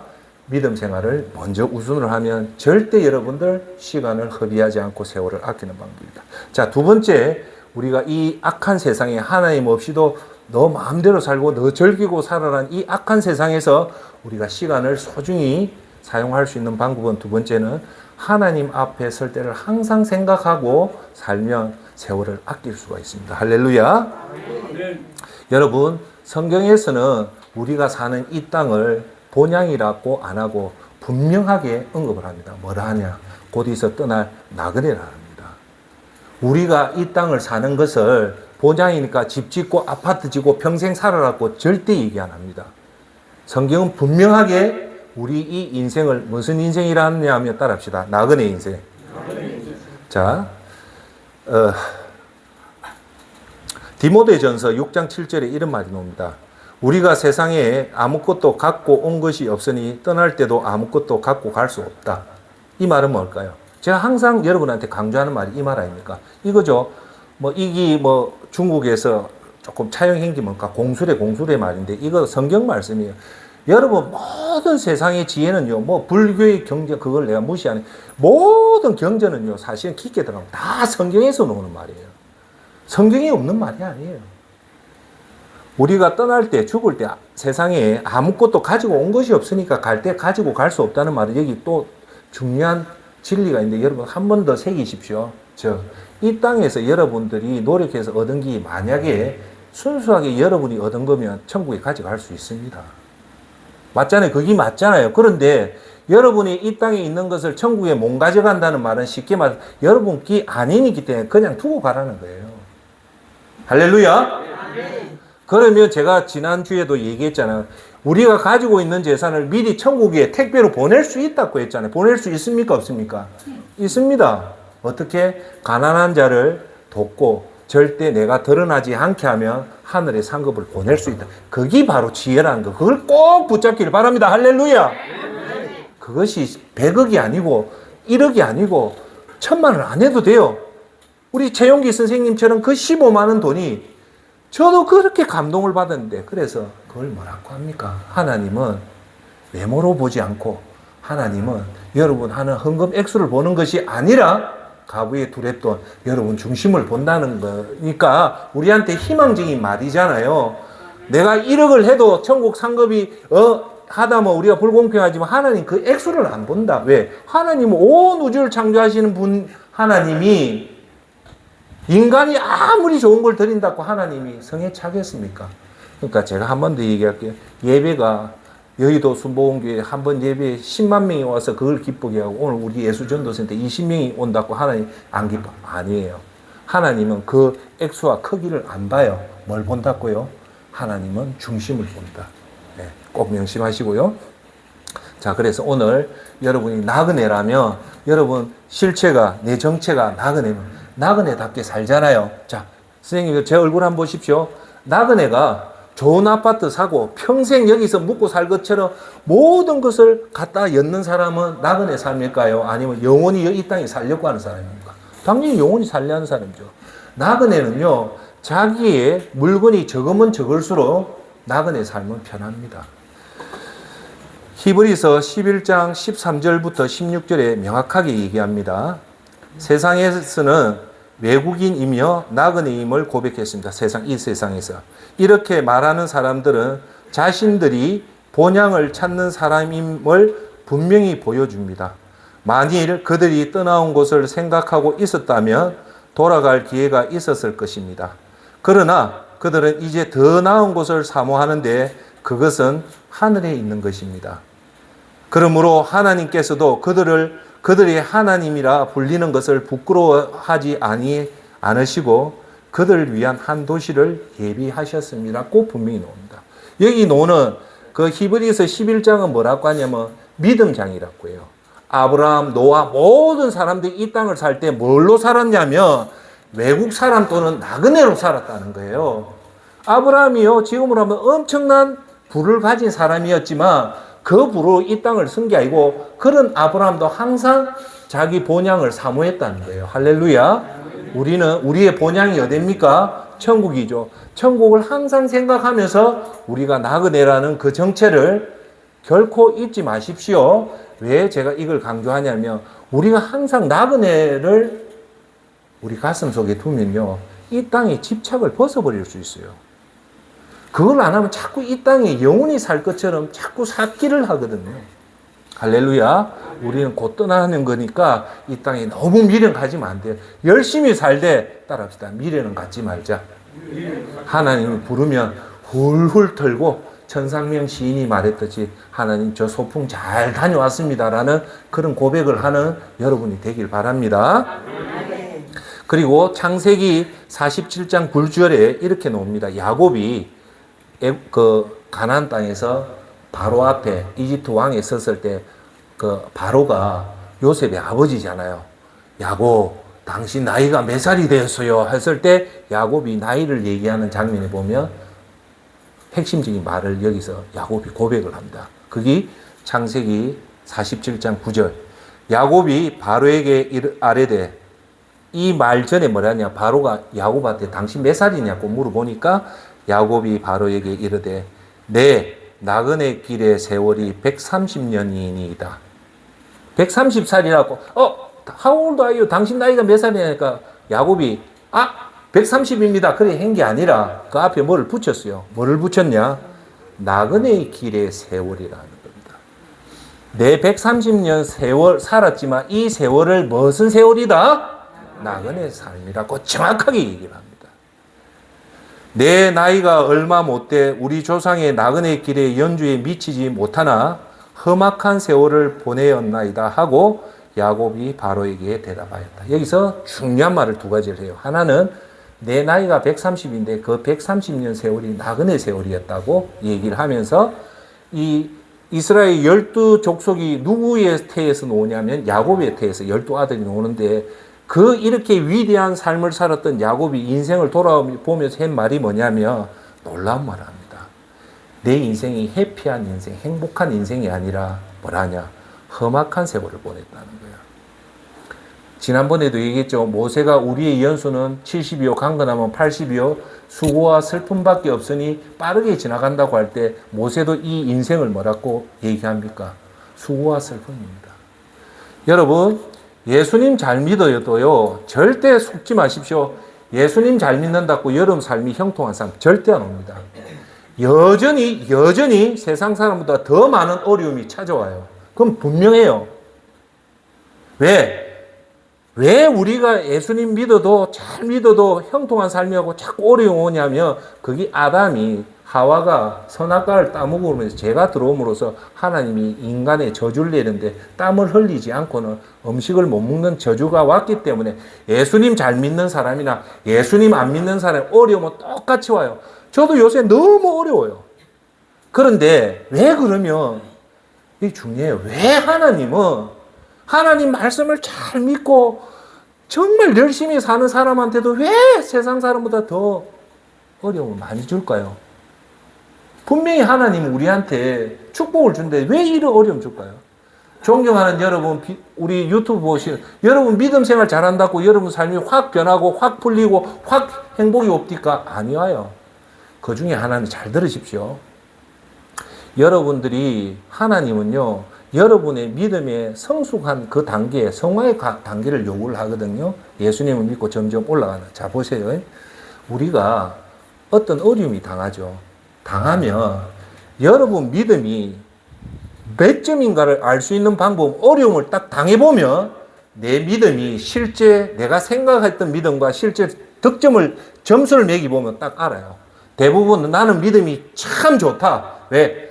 [SPEAKER 1] 믿음 생활을 먼저 우선으로 하면 절대 여러분들 시간을 허비하지 않고 세월을 아끼는 방법입니다. 자, 두 번째 우리가 이 악한 세상에 하나님 없이도 너 마음대로 살고 너 즐기고 살아라는 이 악한 세상에서 우리가 시간을 소중히 사용할 수 있는 방법은 두 번째는 하나님 앞에 설 때를 항상 생각하고 살면 세월을 아낄 수가 있습니다. 할렐루야. 여러분, 성경에서는 우리가 사는 이 땅을 본향이라고 안 하고 분명하게 언급을 합니다. 뭐라 하냐? 곧이서 떠날 나그네라 합니다. 우리가 이 땅을 사는 것을 본향이니까 집 짓고 아파트 짓고 평생 살아라고 절대 얘기 안 합니다. 성경은 분명하게 우리 이 인생을 무슨 인생이라느냐 하면 따라합시다. 나그네 인생. 자, 디모데전서 6장 7절에 이런 말이 나옵니다. 우리가 세상에 아무것도 갖고 온 것이 없으니 떠날 때도 아무것도 갖고 갈 수 없다. 이 말은 뭘까요? 제가 항상 여러분한테 강조하는 말이 이 말 아닙니까? 이거죠. 이게 중국에서 조금 차용한 게 뭘까? 공술의 말인데 이거 성경 말씀이에요. 여러분, 모든 세상의 지혜는요, 불교의 경제, 그걸 내가 무시하는, 모든 경제는요, 사실은 깊게 들어가면 다 성경에서 나오는 말이에요. 성경에 없는 말이 아니에요. 우리가 떠날 때, 죽을 때 세상에 아무것도 가지고 온 것이 없으니까 갈 때 가지고 갈 수 없다는 말은 여기 또 중요한 진리가 있는데 여러분 한 번 더 새기십시오. 이 땅에서 여러분들이 노력해서 얻은 게 만약에 순수하게 여러분이 얻은 거면 천국에 가져갈 수 있습니다. 맞잖아요. 그게 맞잖아요. 그런데 여러분이 이 땅에 있는 것을 천국에 못 가져간다는 말은 쉽게 말해서 여러분 게 아니기 때문에 그냥 두고 가라는 거예요. 할렐루야. 그러면 제가 지난주에도 얘기했잖아요. 우리가 가지고 있는 재산을 미리 천국에 택배로 보낼 수 있다고 했잖아요. 보낼 수 있습니까? 없습니까? 있습니다. 어떻게? 가난한 자를 돕고 절대 내가 드러나지 않게 하면 하늘의 상급을 보낼 수 있다. 그게 바로 지혜라는 거. 그걸 꼭 붙잡기를 바랍니다. 할렐루야. 그것이 100억이 아니고 1억이 아니고 1000만 원 안 해도 돼요. 우리 최용기 선생님처럼 그 15만 원 돈이 저도 그렇게 감동을 받았는데 그래서 그걸 뭐라고 합니까? 하나님은 외모로 보지 않고 하나님은 여러분 하는 헌금 액수를 보는 것이 아니라 가부의 두렛돈 여러분 중심을 본다는 거니까 우리한테 희망적인 말이잖아요. 내가 1억을 해도 천국 상급이 하다 우리가 불공평하지만 하나님 그 액수를 안 본다. 왜? 하나님은 온 우주를 창조하시는 분 하나님이 인간이 아무리 좋은 걸 드린다고 하나님이 성에 차겠습니까? 그러니까 제가 한 번 더 얘기할게요. 예배가 여의도 순복음교회 한 번 예배에 10만 명이 와서 그걸 기쁘게 하고 오늘 우리 예수전도센터 20명이 온다고 하나님 안 기뻐? 아니에요. 하나님은 그 액수와 크기를 안 봐요. 뭘 본다고요? 하나님은 중심을 본다. 네, 꼭 명심하시고요. 자, 그래서 오늘 여러분이 나그네라면 여러분 실체가 내 정체가 나그네면 나그네답게 살잖아요. 자, 선생님 제 얼굴 한번 보십시오. 나그네가 좋은 아파트 사고 평생 여기서 묵고 살 것처럼 모든 것을 갖다 엮는 사람은 나그네 삶일까요? 아니면 영원히 이 땅에 살려고 하는 사람입니까? 당연히 영원히 살려는 사람이죠. 나그네는요, 자기의 물건이 적으면 적을수록 나그네 삶은 편합니다. 히브리서 11장 13절부터 16절에 명확하게 얘기합니다. 세상에서는 외국인이며 나그네임을 고백했습니다. 이 세상에서. 이렇게 말하는 사람들은 자신들이 본향을 찾는 사람임을 분명히 보여줍니다. 만일 그들이 떠나온 곳을 생각하고 있었다면 돌아갈 기회가 있었을 것입니다. 그러나 그들은 이제 더 나은 곳을 사모하는데 그것은 하늘에 있는 것입니다. 그러므로 하나님께서도 그들이 하나님이라 불리는 것을 부끄러워하지 않으시고 그들을 위한 한 도시를 예비하셨습니다. 꼭 분명히 나옵니다. 여기 나오는 그 히브리서 11장은 뭐라고 하냐면 믿음장이라고 해요. 아브라함, 노아 모든 사람들이 이 땅을 살 때 뭘로 살았냐면 외국 사람 또는 나그네로 살았다는 거예요. 아브라함이요, 지금으로 하면 엄청난 부를 가진 사람이었지만 그 부로 이 땅을 쓴 게 아니고 그런 아브라함도 항상 자기 본향을 사모했다는 거예요. 할렐루야. 우리의 본향이 어디입니까? 천국이죠. 천국을 항상 생각하면서 우리가 나그네라는 그 정체를 결코 잊지 마십시오. 왜 제가 이걸 강조하냐면 우리가 항상 나그네를 우리 가슴 속에 두면요, 이 땅의 집착을 벗어버릴 수 있어요. 그걸 안 하면 자꾸 이 땅에 영원히 살 것처럼 자꾸 삭기를 하거든요. 할렐루야. 우리는 곧 떠나는 거니까 이 땅에 너무 미련 가지면 안 돼요. 열심히 살되 따라합시다. 미련은 갖지 말자. 하나님이 부르면 훌훌 털고 천상명 시인이 말했듯이 하나님 저 소풍 잘 다녀왔습니다라는 그런 고백을 하는 여러분이 되길 바랍니다. 그리고 창세기 47장 9절에 이렇게 나옵니다. 야곱이 그 가나안 땅에서 바로 앞에 이집트 왕에 섰을 때 그 바로가 요셉의 아버지잖아요. 야곱, 당신 나이가 몇 살이 되었어요? 했을 때 야곱이 나이를 얘기하는 장면에 보면 핵심적인 말을 여기서 야곱이 고백을 합니다. 그게 창세기 47장 9절. 야곱이 바로에게 아뢰되, 이 말 전에 뭐라냐? 바로가 야곱한테 당신 몇 살이냐고 물어보니까 야곱이 바로에게 이르되, 내 나그네 길의 세월이 130년이니이다. 130살이라고, how old are you? 당신 나이가 몇 살이냐니까 야곱이, 130입니다. 그래 한 게 아니라 그 앞에 뭐를 붙였어요. 뭐를 붙였냐? 나그네의 길의 세월이라는 겁니다. 내 130년 세월 살았지만 이 세월을 무슨 세월이다? 나그네 삶이라고 정확하게 얘기를 합니다. 내 나이가 얼마 못돼 우리 조상의 나그네 길의 연주에 미치지 못하나 험악한 세월을 보내었나이다 하고 야곱이 바로에게 대답하였다. 여기서 중요한 말을 두 가지를 해요. 하나는 내 나이가 130인데 그 130년 세월이 나그네 세월이었다고 얘기를 하면서 이 이스라엘 12족속이 누구의 태에서 나오냐면 야곱의 태에서 12아들이 나오는데 그 이렇게 위대한 삶을 살았던 야곱이 인생을 돌아보면서 한 말이 뭐냐면 놀라운 말을 합니다. 내 인생이 해피한 인생, 행복한 인생이 아니라 뭐라냐? 험악한 세월을 보냈다는 거야. 지난번에도 얘기했죠. 모세가 우리의 연수는 70이요, 강건하면 80이요, 수고와 슬픔밖에 없으니 빠르게 지나간다고 할 때 모세도 이 인생을 뭐라고 얘기합니까? 수고와 슬픔입니다. 여러분, 예수님 잘 믿어도요, 절대 속지 마십시오. 예수님 잘 믿는다고 여러분 삶이 형통한 삶 절대 안 옵니다. 여전히 세상 사람보다 더 많은 어려움이 찾아와요. 그건 분명해요. 왜 우리가 예수님 믿어도 잘 믿어도 형통한 삶이라고 자꾸 어려움이 오냐면 그게 아담이 하와가 선악과를 따먹으면서 죄가 들어옴으로써 하나님이 인간의 저주를 내는데 땀을 흘리지 않고는 음식을 못 먹는 저주가 왔기 때문에 예수님 잘 믿는 사람이나 예수님 안 믿는 사람 어려움은 똑같이 와요. 저도 요새 너무 어려워요. 그런데 왜 그러면 이게 중요해요. 왜 하나님 말씀을 잘 믿고 정말 열심히 사는 사람한테도 왜 세상 사람보다 더 어려움을 많이 줄까요? 분명히 하나님은 우리한테 축복을 준데 왜 이런 어려움 줄까요? 존경하는 여러분, 우리 유튜브 보시는 여러분 믿음 생활 잘한다고 여러분 삶이 확 변하고 확 풀리고 확 행복이 옵니까? 아니와요. 그 중에 하나는 잘 들으십시오. 여러분들이 하나님은요, 여러분의 믿음에 성숙한 그 단계, 성화의 단계를 요구를 하거든요. 예수님을 믿고 점점 올라가는. 자, 보세요. 우리가 어떤 어려움이 당하죠. 당하면 여러분 믿음이 몇 점인가를 알 수 있는 방법, 어려움을 딱 당해보면 내 믿음이 실제 내가 생각했던 믿음과 실제 점수를 매기보면 딱 알아요. 대부분 나는 믿음이 참 좋다. 왜?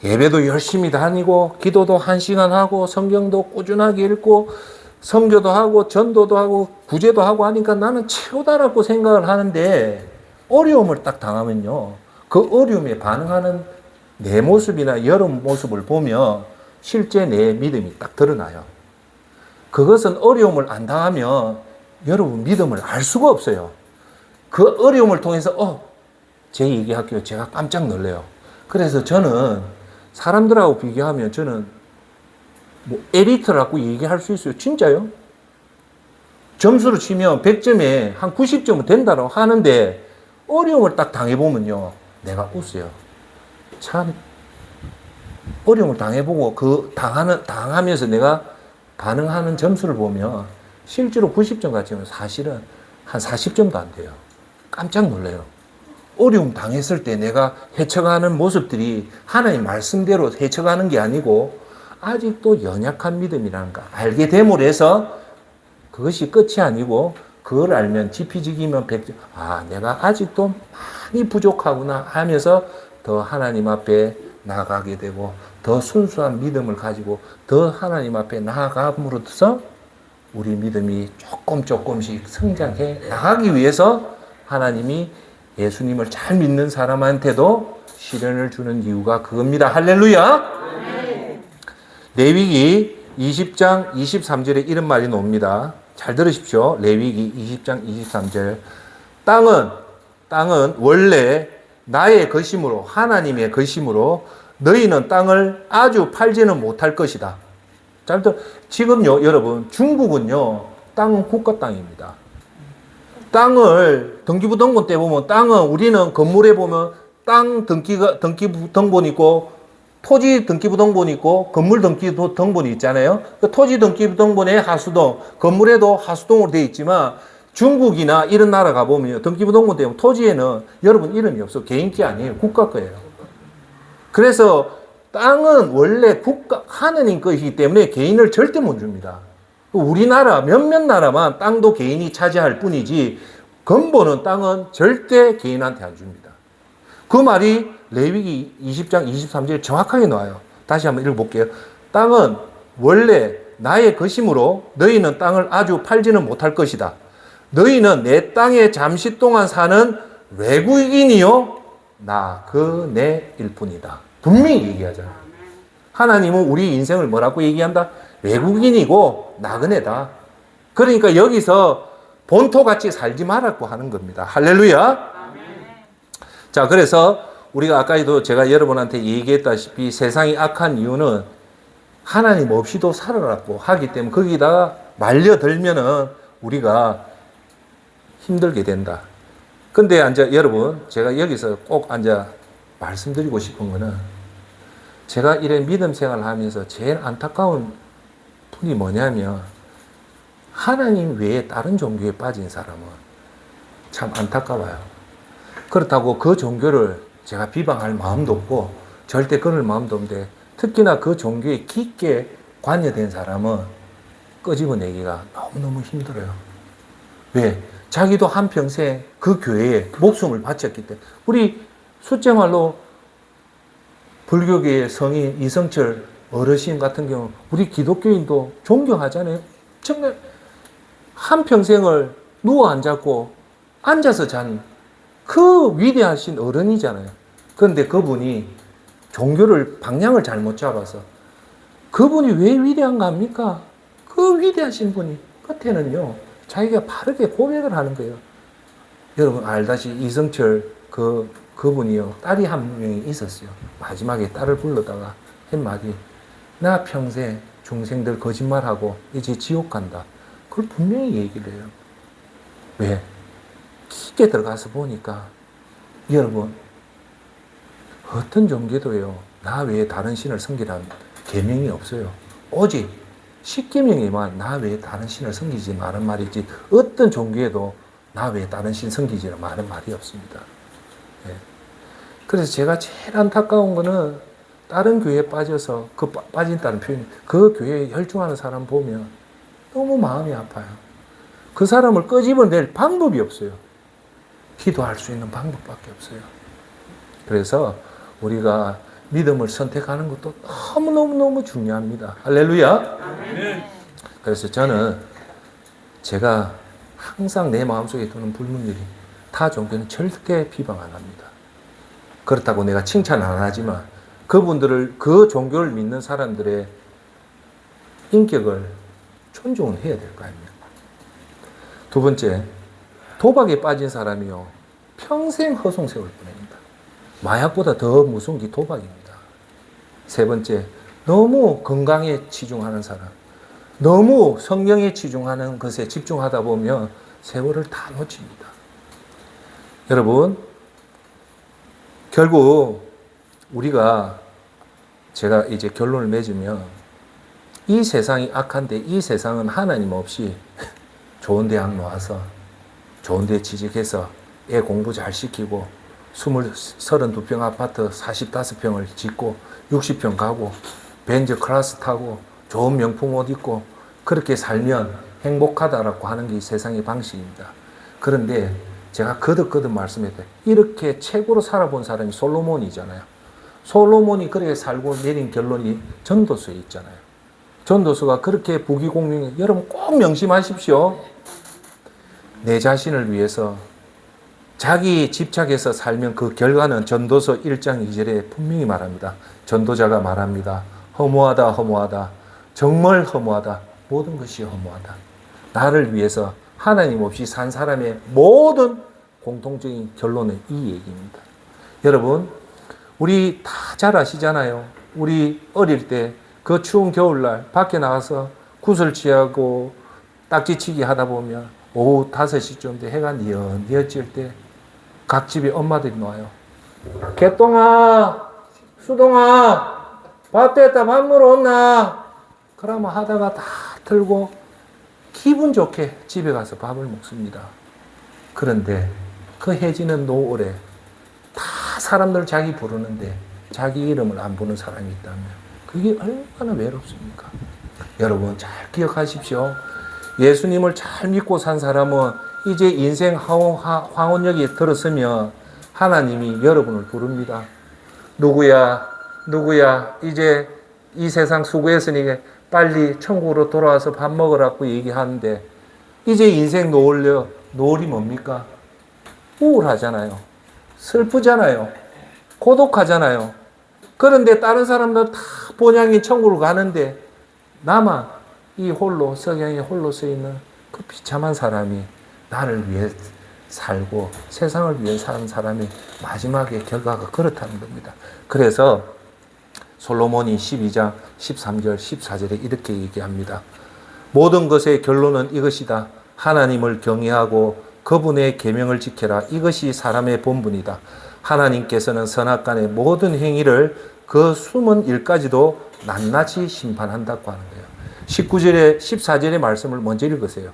[SPEAKER 1] 예배도 열심히 다니고 기도도 1시간 하고 성경도 꾸준하게 읽고 선교도 하고 전도도 하고 구제도 하고 하니까 나는 최고다라고 생각을 하는데 어려움을 딱 당하면요. 그 어려움에 반응하는 내 모습이나 여러분 모습을 보면 실제 내 믿음이 딱 드러나요. 그것은 어려움을 안 당하면 여러분 믿음을 알 수가 없어요. 그 어려움을 통해서 제 얘기할게요. 제가 깜짝 놀래요. 그래서 저는 사람들하고 비교하면 저는 에리트라고 얘기할 수 있어요. 진짜요? 점수를 치면 100점에 한 90점은 된다고 하는데 어려움을 딱 당해보면요. 내가 웃어요. 참 어려움을 당해보고 당하면서 내가 반응하는 점수를 보면 실제로 90점 같지만 사실은 한 40점도 안 돼요. 깜짝 놀래요. 어려움 당했을 때 내가 헤쳐가는 모습들이 하나님 말씀대로 헤쳐가는 게 아니고 아직도 연약한 믿음이라는 거 알게 됨으로 해서 그것이 끝이 아니고 그걸 알면 지피지기면 백지. 아, 내가 아직도 많이 부족하구나 하면서 더 하나님 앞에 나아가게 되고 더 순수한 믿음을 가지고 더 하나님 앞에 나아감으로써 우리 믿음이 조금씩 성장해 나가기 위해서 하나님이 예수님을 잘 믿는 사람한테도 시련을 주는 이유가 그겁니다. 할렐루야. 레위기 20장 23절에 이런 말이 나옵니다. 잘 들으십시오. 레위기 20장 23절. 땅은 원래 나의 것이므로 하나님의 것이므로 너희는 땅을 아주 팔지는 못할 것이다. 지금요, 여러분, 중국은요, 땅은 국가 땅입니다. 땅을 등기부등본 때 보면 땅은 우리는 건물에 보면 땅 등기부등본이 있고 토지 등기부등본이 있고 건물 등기부등본이 있잖아요. 그 토지 등기부등본에 하수동, 건물에도 하수동으로 되어 있지만 중국이나 이런 나라 가보면 등기부등본 때문에 토지에는 여러분 이름이 없어. 개인기 아니에요. 국가 거예요. 그래서 땅은 원래 하느님 것이기 때문에 개인을 절대 못 줍니다. 우리나라 몇몇 나라만 땅도 개인이 차지할 뿐이지 근본은 땅은 절대 개인한테 안 줍니다. 그 말이 레위기 20장 23절에 정확하게 나와요. 다시 한번 읽어볼게요. 땅은 원래 나의 것이므로 너희는 땅을 아주 팔지는 못할 것이다. 너희는 내 땅에 잠시 동안 사는 외국인이요 나 그 내 일뿐이다. 분명히 얘기하잖아요. 하나님은 우리 인생을 뭐라고 얘기한다? 외국인이고 나그네다. 그러니까 여기서 본토같이 살지 말라고 하는 겁니다. 할렐루야. 자, 그래서 우리가 아까도 제가 여러분한테 얘기했다시피 세상이 악한 이유는 하나님 없이도 살아라고 하기 때문에 거기다가 말려들면은 우리가 힘들게 된다. 근데 여러분, 제가 여기서 꼭 말씀드리고 싶은 거는 제가 이런 믿음 생활을 하면서 제일 안타까운 분이 뭐냐면 하나님 외에 다른 종교에 빠진 사람은 참 안타까워요. 그렇다고 그 종교를 제가 비방할 마음도 없고 절대 끊을 마음도 없는데 특히나 그 종교에 깊게 관여된 사람은 끄집어내기가 너무너무 힘들어요. 왜? 자기도 한평생 그 교회에 목숨을 바쳤기 때문에. 우리 숫자말로 불교계의 성인 이성철 어르신 같은 경우 우리 기독교인도 존경하잖아요. 정말 한평생을 누워 앉았고 앉아서 잔 그 위대하신 어른이잖아요. 그런데 그분이 종교를 방향을 잘못 잡아서 그분이 왜 위대한가 합니까? 그 위대하신 분이 끝에는요 자기가 바르게 고백을 하는 거예요. 여러분 알다시피 이성철 그분이요 딸이 한 명이 있었어요. 마지막에 딸을 불러다가 한마디 나 평생 중생들 거짓말하고 이제 지옥 간다. 그걸 분명히 얘기를 해요. 왜? 깊게 들어가서 보니까 여러분 어떤 종교도요 나 외에 다른 신을 섬기라는 계명이 없어요. 오직 십계명에만 나 외에 다른 신을 섬기지 말은 말이지 어떤 종교에도 나 외에 다른 신 섬기지는 말은 말이 없습니다. 예. 그래서 제가 제일 안타까운 거는 다른 교회에 빠져서 빠진다는 표현이 그 교회에 혈중하는 사람 보면 너무 마음이 아파요. 그 사람을 끄집어낼 방법이 없어요. 기도할 수 있는 방법밖에 없어요. 그래서 우리가 믿음을 선택하는 것도 너무너무 중요합니다. 할렐루야. 아멘. 그래서 저는 제가 항상 내 마음속에 드는 불문율이 타 종교는 절대 비방 안 합니다. 그렇다고 내가 칭찬 안 하지만 그분들을 그 종교를 믿는 사람들의 인격을 존중을 해야 될 거 아닙니까? 두 번째, 도박에 빠진 사람이요 평생 허송세월 보냅니다. 마약보다 더 무서운 게 도박입니다. 세 번째, 너무 건강에 치중하는 사람, 너무 성령에 치중하는 것에 집중하다 보면 세월을 다 놓칩니다. 여러분, 결국 우리가 제가 이제 결론을 맺으면 이 세상이 악한데 이 세상은 하나님 없이 좋은 대학 나와서 좋은 데 취직해서 애 공부 잘 시키고 32평 아파트 45평을 짓고 60평 가고 벤츠 클래스 타고 좋은 명품 옷 입고 그렇게 살면 행복하다라고 하는 게 이 세상의 방식입니다. 그런데 제가 거듭 말씀했대. 이렇게 최고로 살아본 사람이 솔로몬이잖아요. 솔로몬이 그렇게 살고 내린 결론이 전도서에 있잖아요. 전도서가 그렇게 부귀공명해. 여러분 꼭 명심하십시오. 내 자신을 위해서 자기 집착해서 살면 그 결과는 전도서 1장 2절에 분명히 말합니다. 전도자가 말합니다. 허무하다. 정말 허무하다. 모든 것이 허무하다. 나를 위해서 하나님 없이 산 사람의 모든 공통적인 결론은 이 얘기입니다. 여러분, 우리 다 잘 아시잖아요. 우리 어릴 때 그 추운 겨울날 밖에 나가서 구슬 취하고 딱지치기 하다 보면 오후 5시쯤 돼 해가 뉘어질 때 각 집에 엄마들이 나와요. 개똥아, 수동아, 밥 됐다, 밥 먹으러 온나? 그러면 하다가 다 들고 기분 좋게 집에 가서 밥을 먹습니다. 그런데 그 해지는 노을에 다 사람들 자기 부르는데 자기 이름을 안 부르는 사람이 있다면 그게 얼마나 외롭습니까? 여러분 잘 기억하십시오. 예수님을 잘 믿고 산 사람은 이제 인생 황혼역에 들었으면 하나님이 여러분을 부릅니다. 누구야 이제 이 세상 수고했으니 빨리 천국으로 돌아와서 밥 먹으라고 얘기하는데 이제 인생 노을이 뭡니까? 우울하잖아요. 슬프잖아요. 고독하잖아요. 그런데 다른 사람들 다 본향이 천국으로 가는데 나만 이 홀로 석양에 홀로 서 있는 그 비참한 사람이 나를 위해 살고 세상을 위해 사는 사람이 마지막에 결과가 그렇다는 겁니다. 그래서 솔로몬이 12장 13절 14절에 이렇게 얘기합니다. 모든 것의 결론은 이것이다. 하나님을 경외하고 그분의 계명을 지켜라. 이것이 사람의 본분이다. 하나님께서는 선악간의 모든 행위를 그 숨은 일까지도 낱낱이 심판한다고 하는 거예요. 19절에 14절의 말씀을 먼저 읽으세요.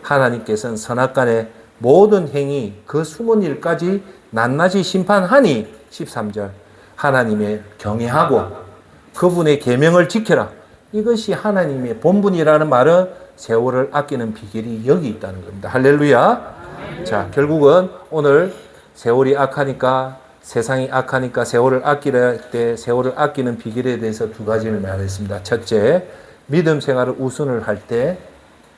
[SPEAKER 1] 하나님께서는 선악간의 모든 행위 그 숨은 일까지 낱낱이 심판하니 13절 하나님의 경외하고 그분의 계명을 지켜라. 이것이 하나님의 본분이라는 말은 세월을 아끼는 비결이 여기 있다는 겁니다. 할렐루야. 자, 결국은 오늘 세월이 악하니까 세상이 악하니까 세월을 아끼려 때 세월을 아끼는 비결에 대해서 두 가지를 말했습니다. 첫째, 믿음 생활을 우선을 할 때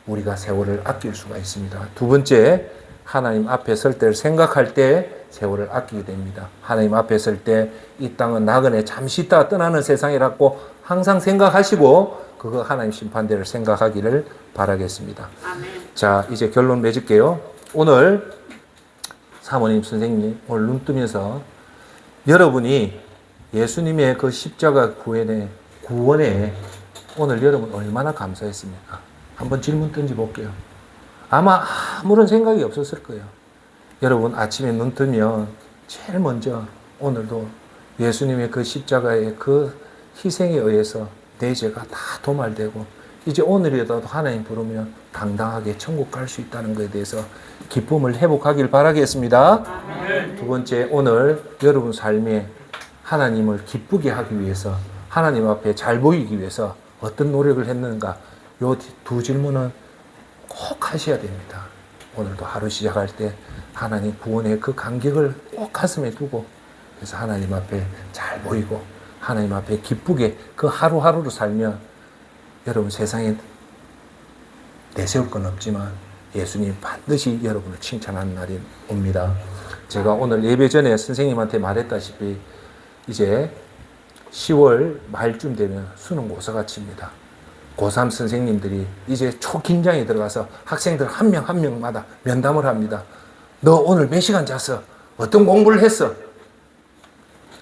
[SPEAKER 1] 우리가 세월을 아낄 수가 있습니다. 두 번째, 하나님 앞에 설 때를 생각할 때 세월을 아끼게 됩니다. 하나님 앞에 설 때 이 땅은 나그네 잠시 있다가 떠나는 세상이라고 항상 생각하시고 그거 하나님 심판대를 생각하기를 바라겠습니다. 아멘. 자, 이제 결론 맺을게요. 오늘 사모님 선생님 오늘 눈 뜨면서 여러분이 예수님의 그 십자가 구원에 오늘 여러분 얼마나 감사했습니까? 한번 질문 던져볼게요. 아마 아무런 생각이 없었을 거예요. 여러분 아침에 눈 뜨면 제일 먼저 오늘도 예수님의 그 십자가의 그 희생에 의해서 내 죄가 다 도말되고 이제 오늘이라도 하나님 부르면 당당하게 천국 갈 수 있다는 것에 대해서 기쁨을 회복하길 바라겠습니다. 아멘. 두 번째, 오늘 여러분 삶에 하나님을 기쁘게 하기 위해서 하나님 앞에 잘 보이기 위해서 어떤 노력을 했는가 이 두 질문은 꼭 하셔야 됩니다. 오늘도 하루 시작할 때 하나님 구원의 그 감격을 꼭 가슴에 두고 그래서 하나님 앞에 잘 보이고 하나님 앞에 기쁘게 그 하루하루를 살면 여러분 세상에 내세울 건 없지만 예수님 반드시 여러분을 칭찬하는 날이 옵니다. 제가 오늘 예배 전에 선생님한테 말했다시피 이제 10월 말쯤 되면 수능 고사가 칩니다. 고3 선생님들이 이제 초긴장에 들어가서 학생들 한 명 한 명마다 면담을 합니다. 너 오늘 몇 시간 잤어? 어떤 공부를 했어?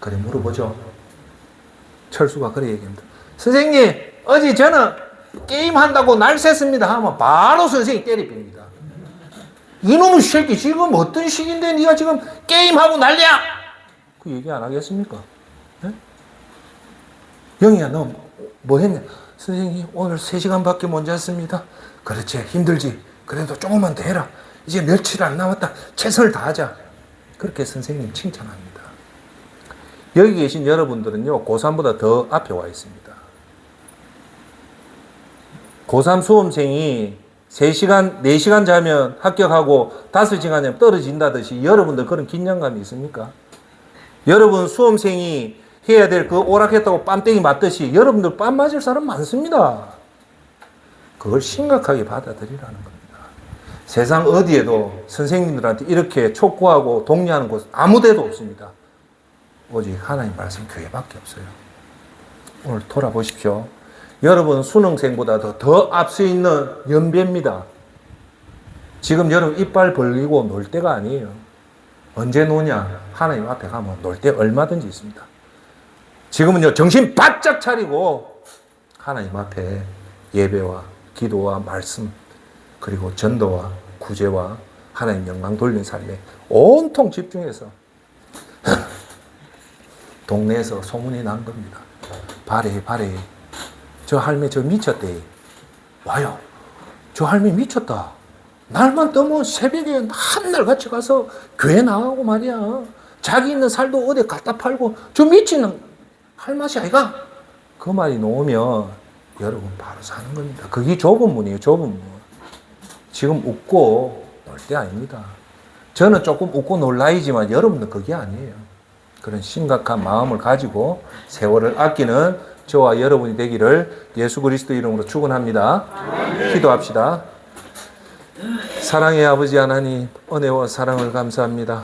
[SPEAKER 1] 그래 물어보죠. 철수가 그래 얘기합니다. 선생님 어제 저는 게임한다고 날 샜습니다 하면 바로 선생님이 때려봅니다. 이놈의 새끼 지금 어떤 시기인데 네가 지금 게임하고 난리야? 그 얘기 안 하겠습니까? 네? 영희야 너 뭐 했냐? 선생님 오늘 3시간밖에 못 잤습니다. 그렇지 힘들지. 그래도 조금만 더 해라. 이제 며칠 안 남았다. 최선을 다하자. 그렇게 선생님 칭찬합니다. 여기 계신 여러분들은요, 고3보다 더 앞에 와 있습니다. 고3 수험생이 3시간, 4시간 자면 합격하고 5시간 자면 떨어진다듯이 여러분들 그런 긴장감이 있습니까? 여러분 수험생이 해야 될 그 오락했다고 뺨때기 맞듯이 여러분들 뺨 맞을 사람 많습니다. 그걸 심각하게 받아들이라는 겁니다. 세상 어디에도 선생님들한테 이렇게 촉구하고 독려하는 곳 아무 데도 없습니다. 오직 하나님 말씀 교회밖에 없어요. 오늘 돌아보십시오. 여러분 수능생보다 더 앞서 있는 연배입니다. 지금 여러분 이빨 벌리고 놀 때가 아니에요. 언제 노냐? 하나님 앞에 가면 놀 때 얼마든지 있습니다. 지금은요, 정신 바짝 차리고 하나님 앞에 예배와 기도와 말씀, 그리고 전도와 구제와 하나님 영광 돌리는 삶에 온통 집중해서 동네에서 소문이 난 겁니다. 발에 저 할매 저 미쳤대. 와요. 저 할매 미쳤다. 날만 떠면 새벽에 한날 같이 가서 교회 나가고 말이야. 자기 있는 살도 어디 갖다 팔고 저 미치는 할맛이 아이가? 그 말이 나오면 여러분 바로 사는 겁니다. 그게 좁은 문이에요. 좁은 문. 지금 웃고 놀 때 아닙니다. 저는 조금 웃고 놀 나이지만 여러분은 그게 아니에요. 그런 심각한 마음을 가지고 세월을 아끼는 저와 여러분이 되기를 예수 그리스도 이름으로 축원합니다. 기도합시다. 사랑의 아버지 하나님, 은혜와 사랑을 감사합니다.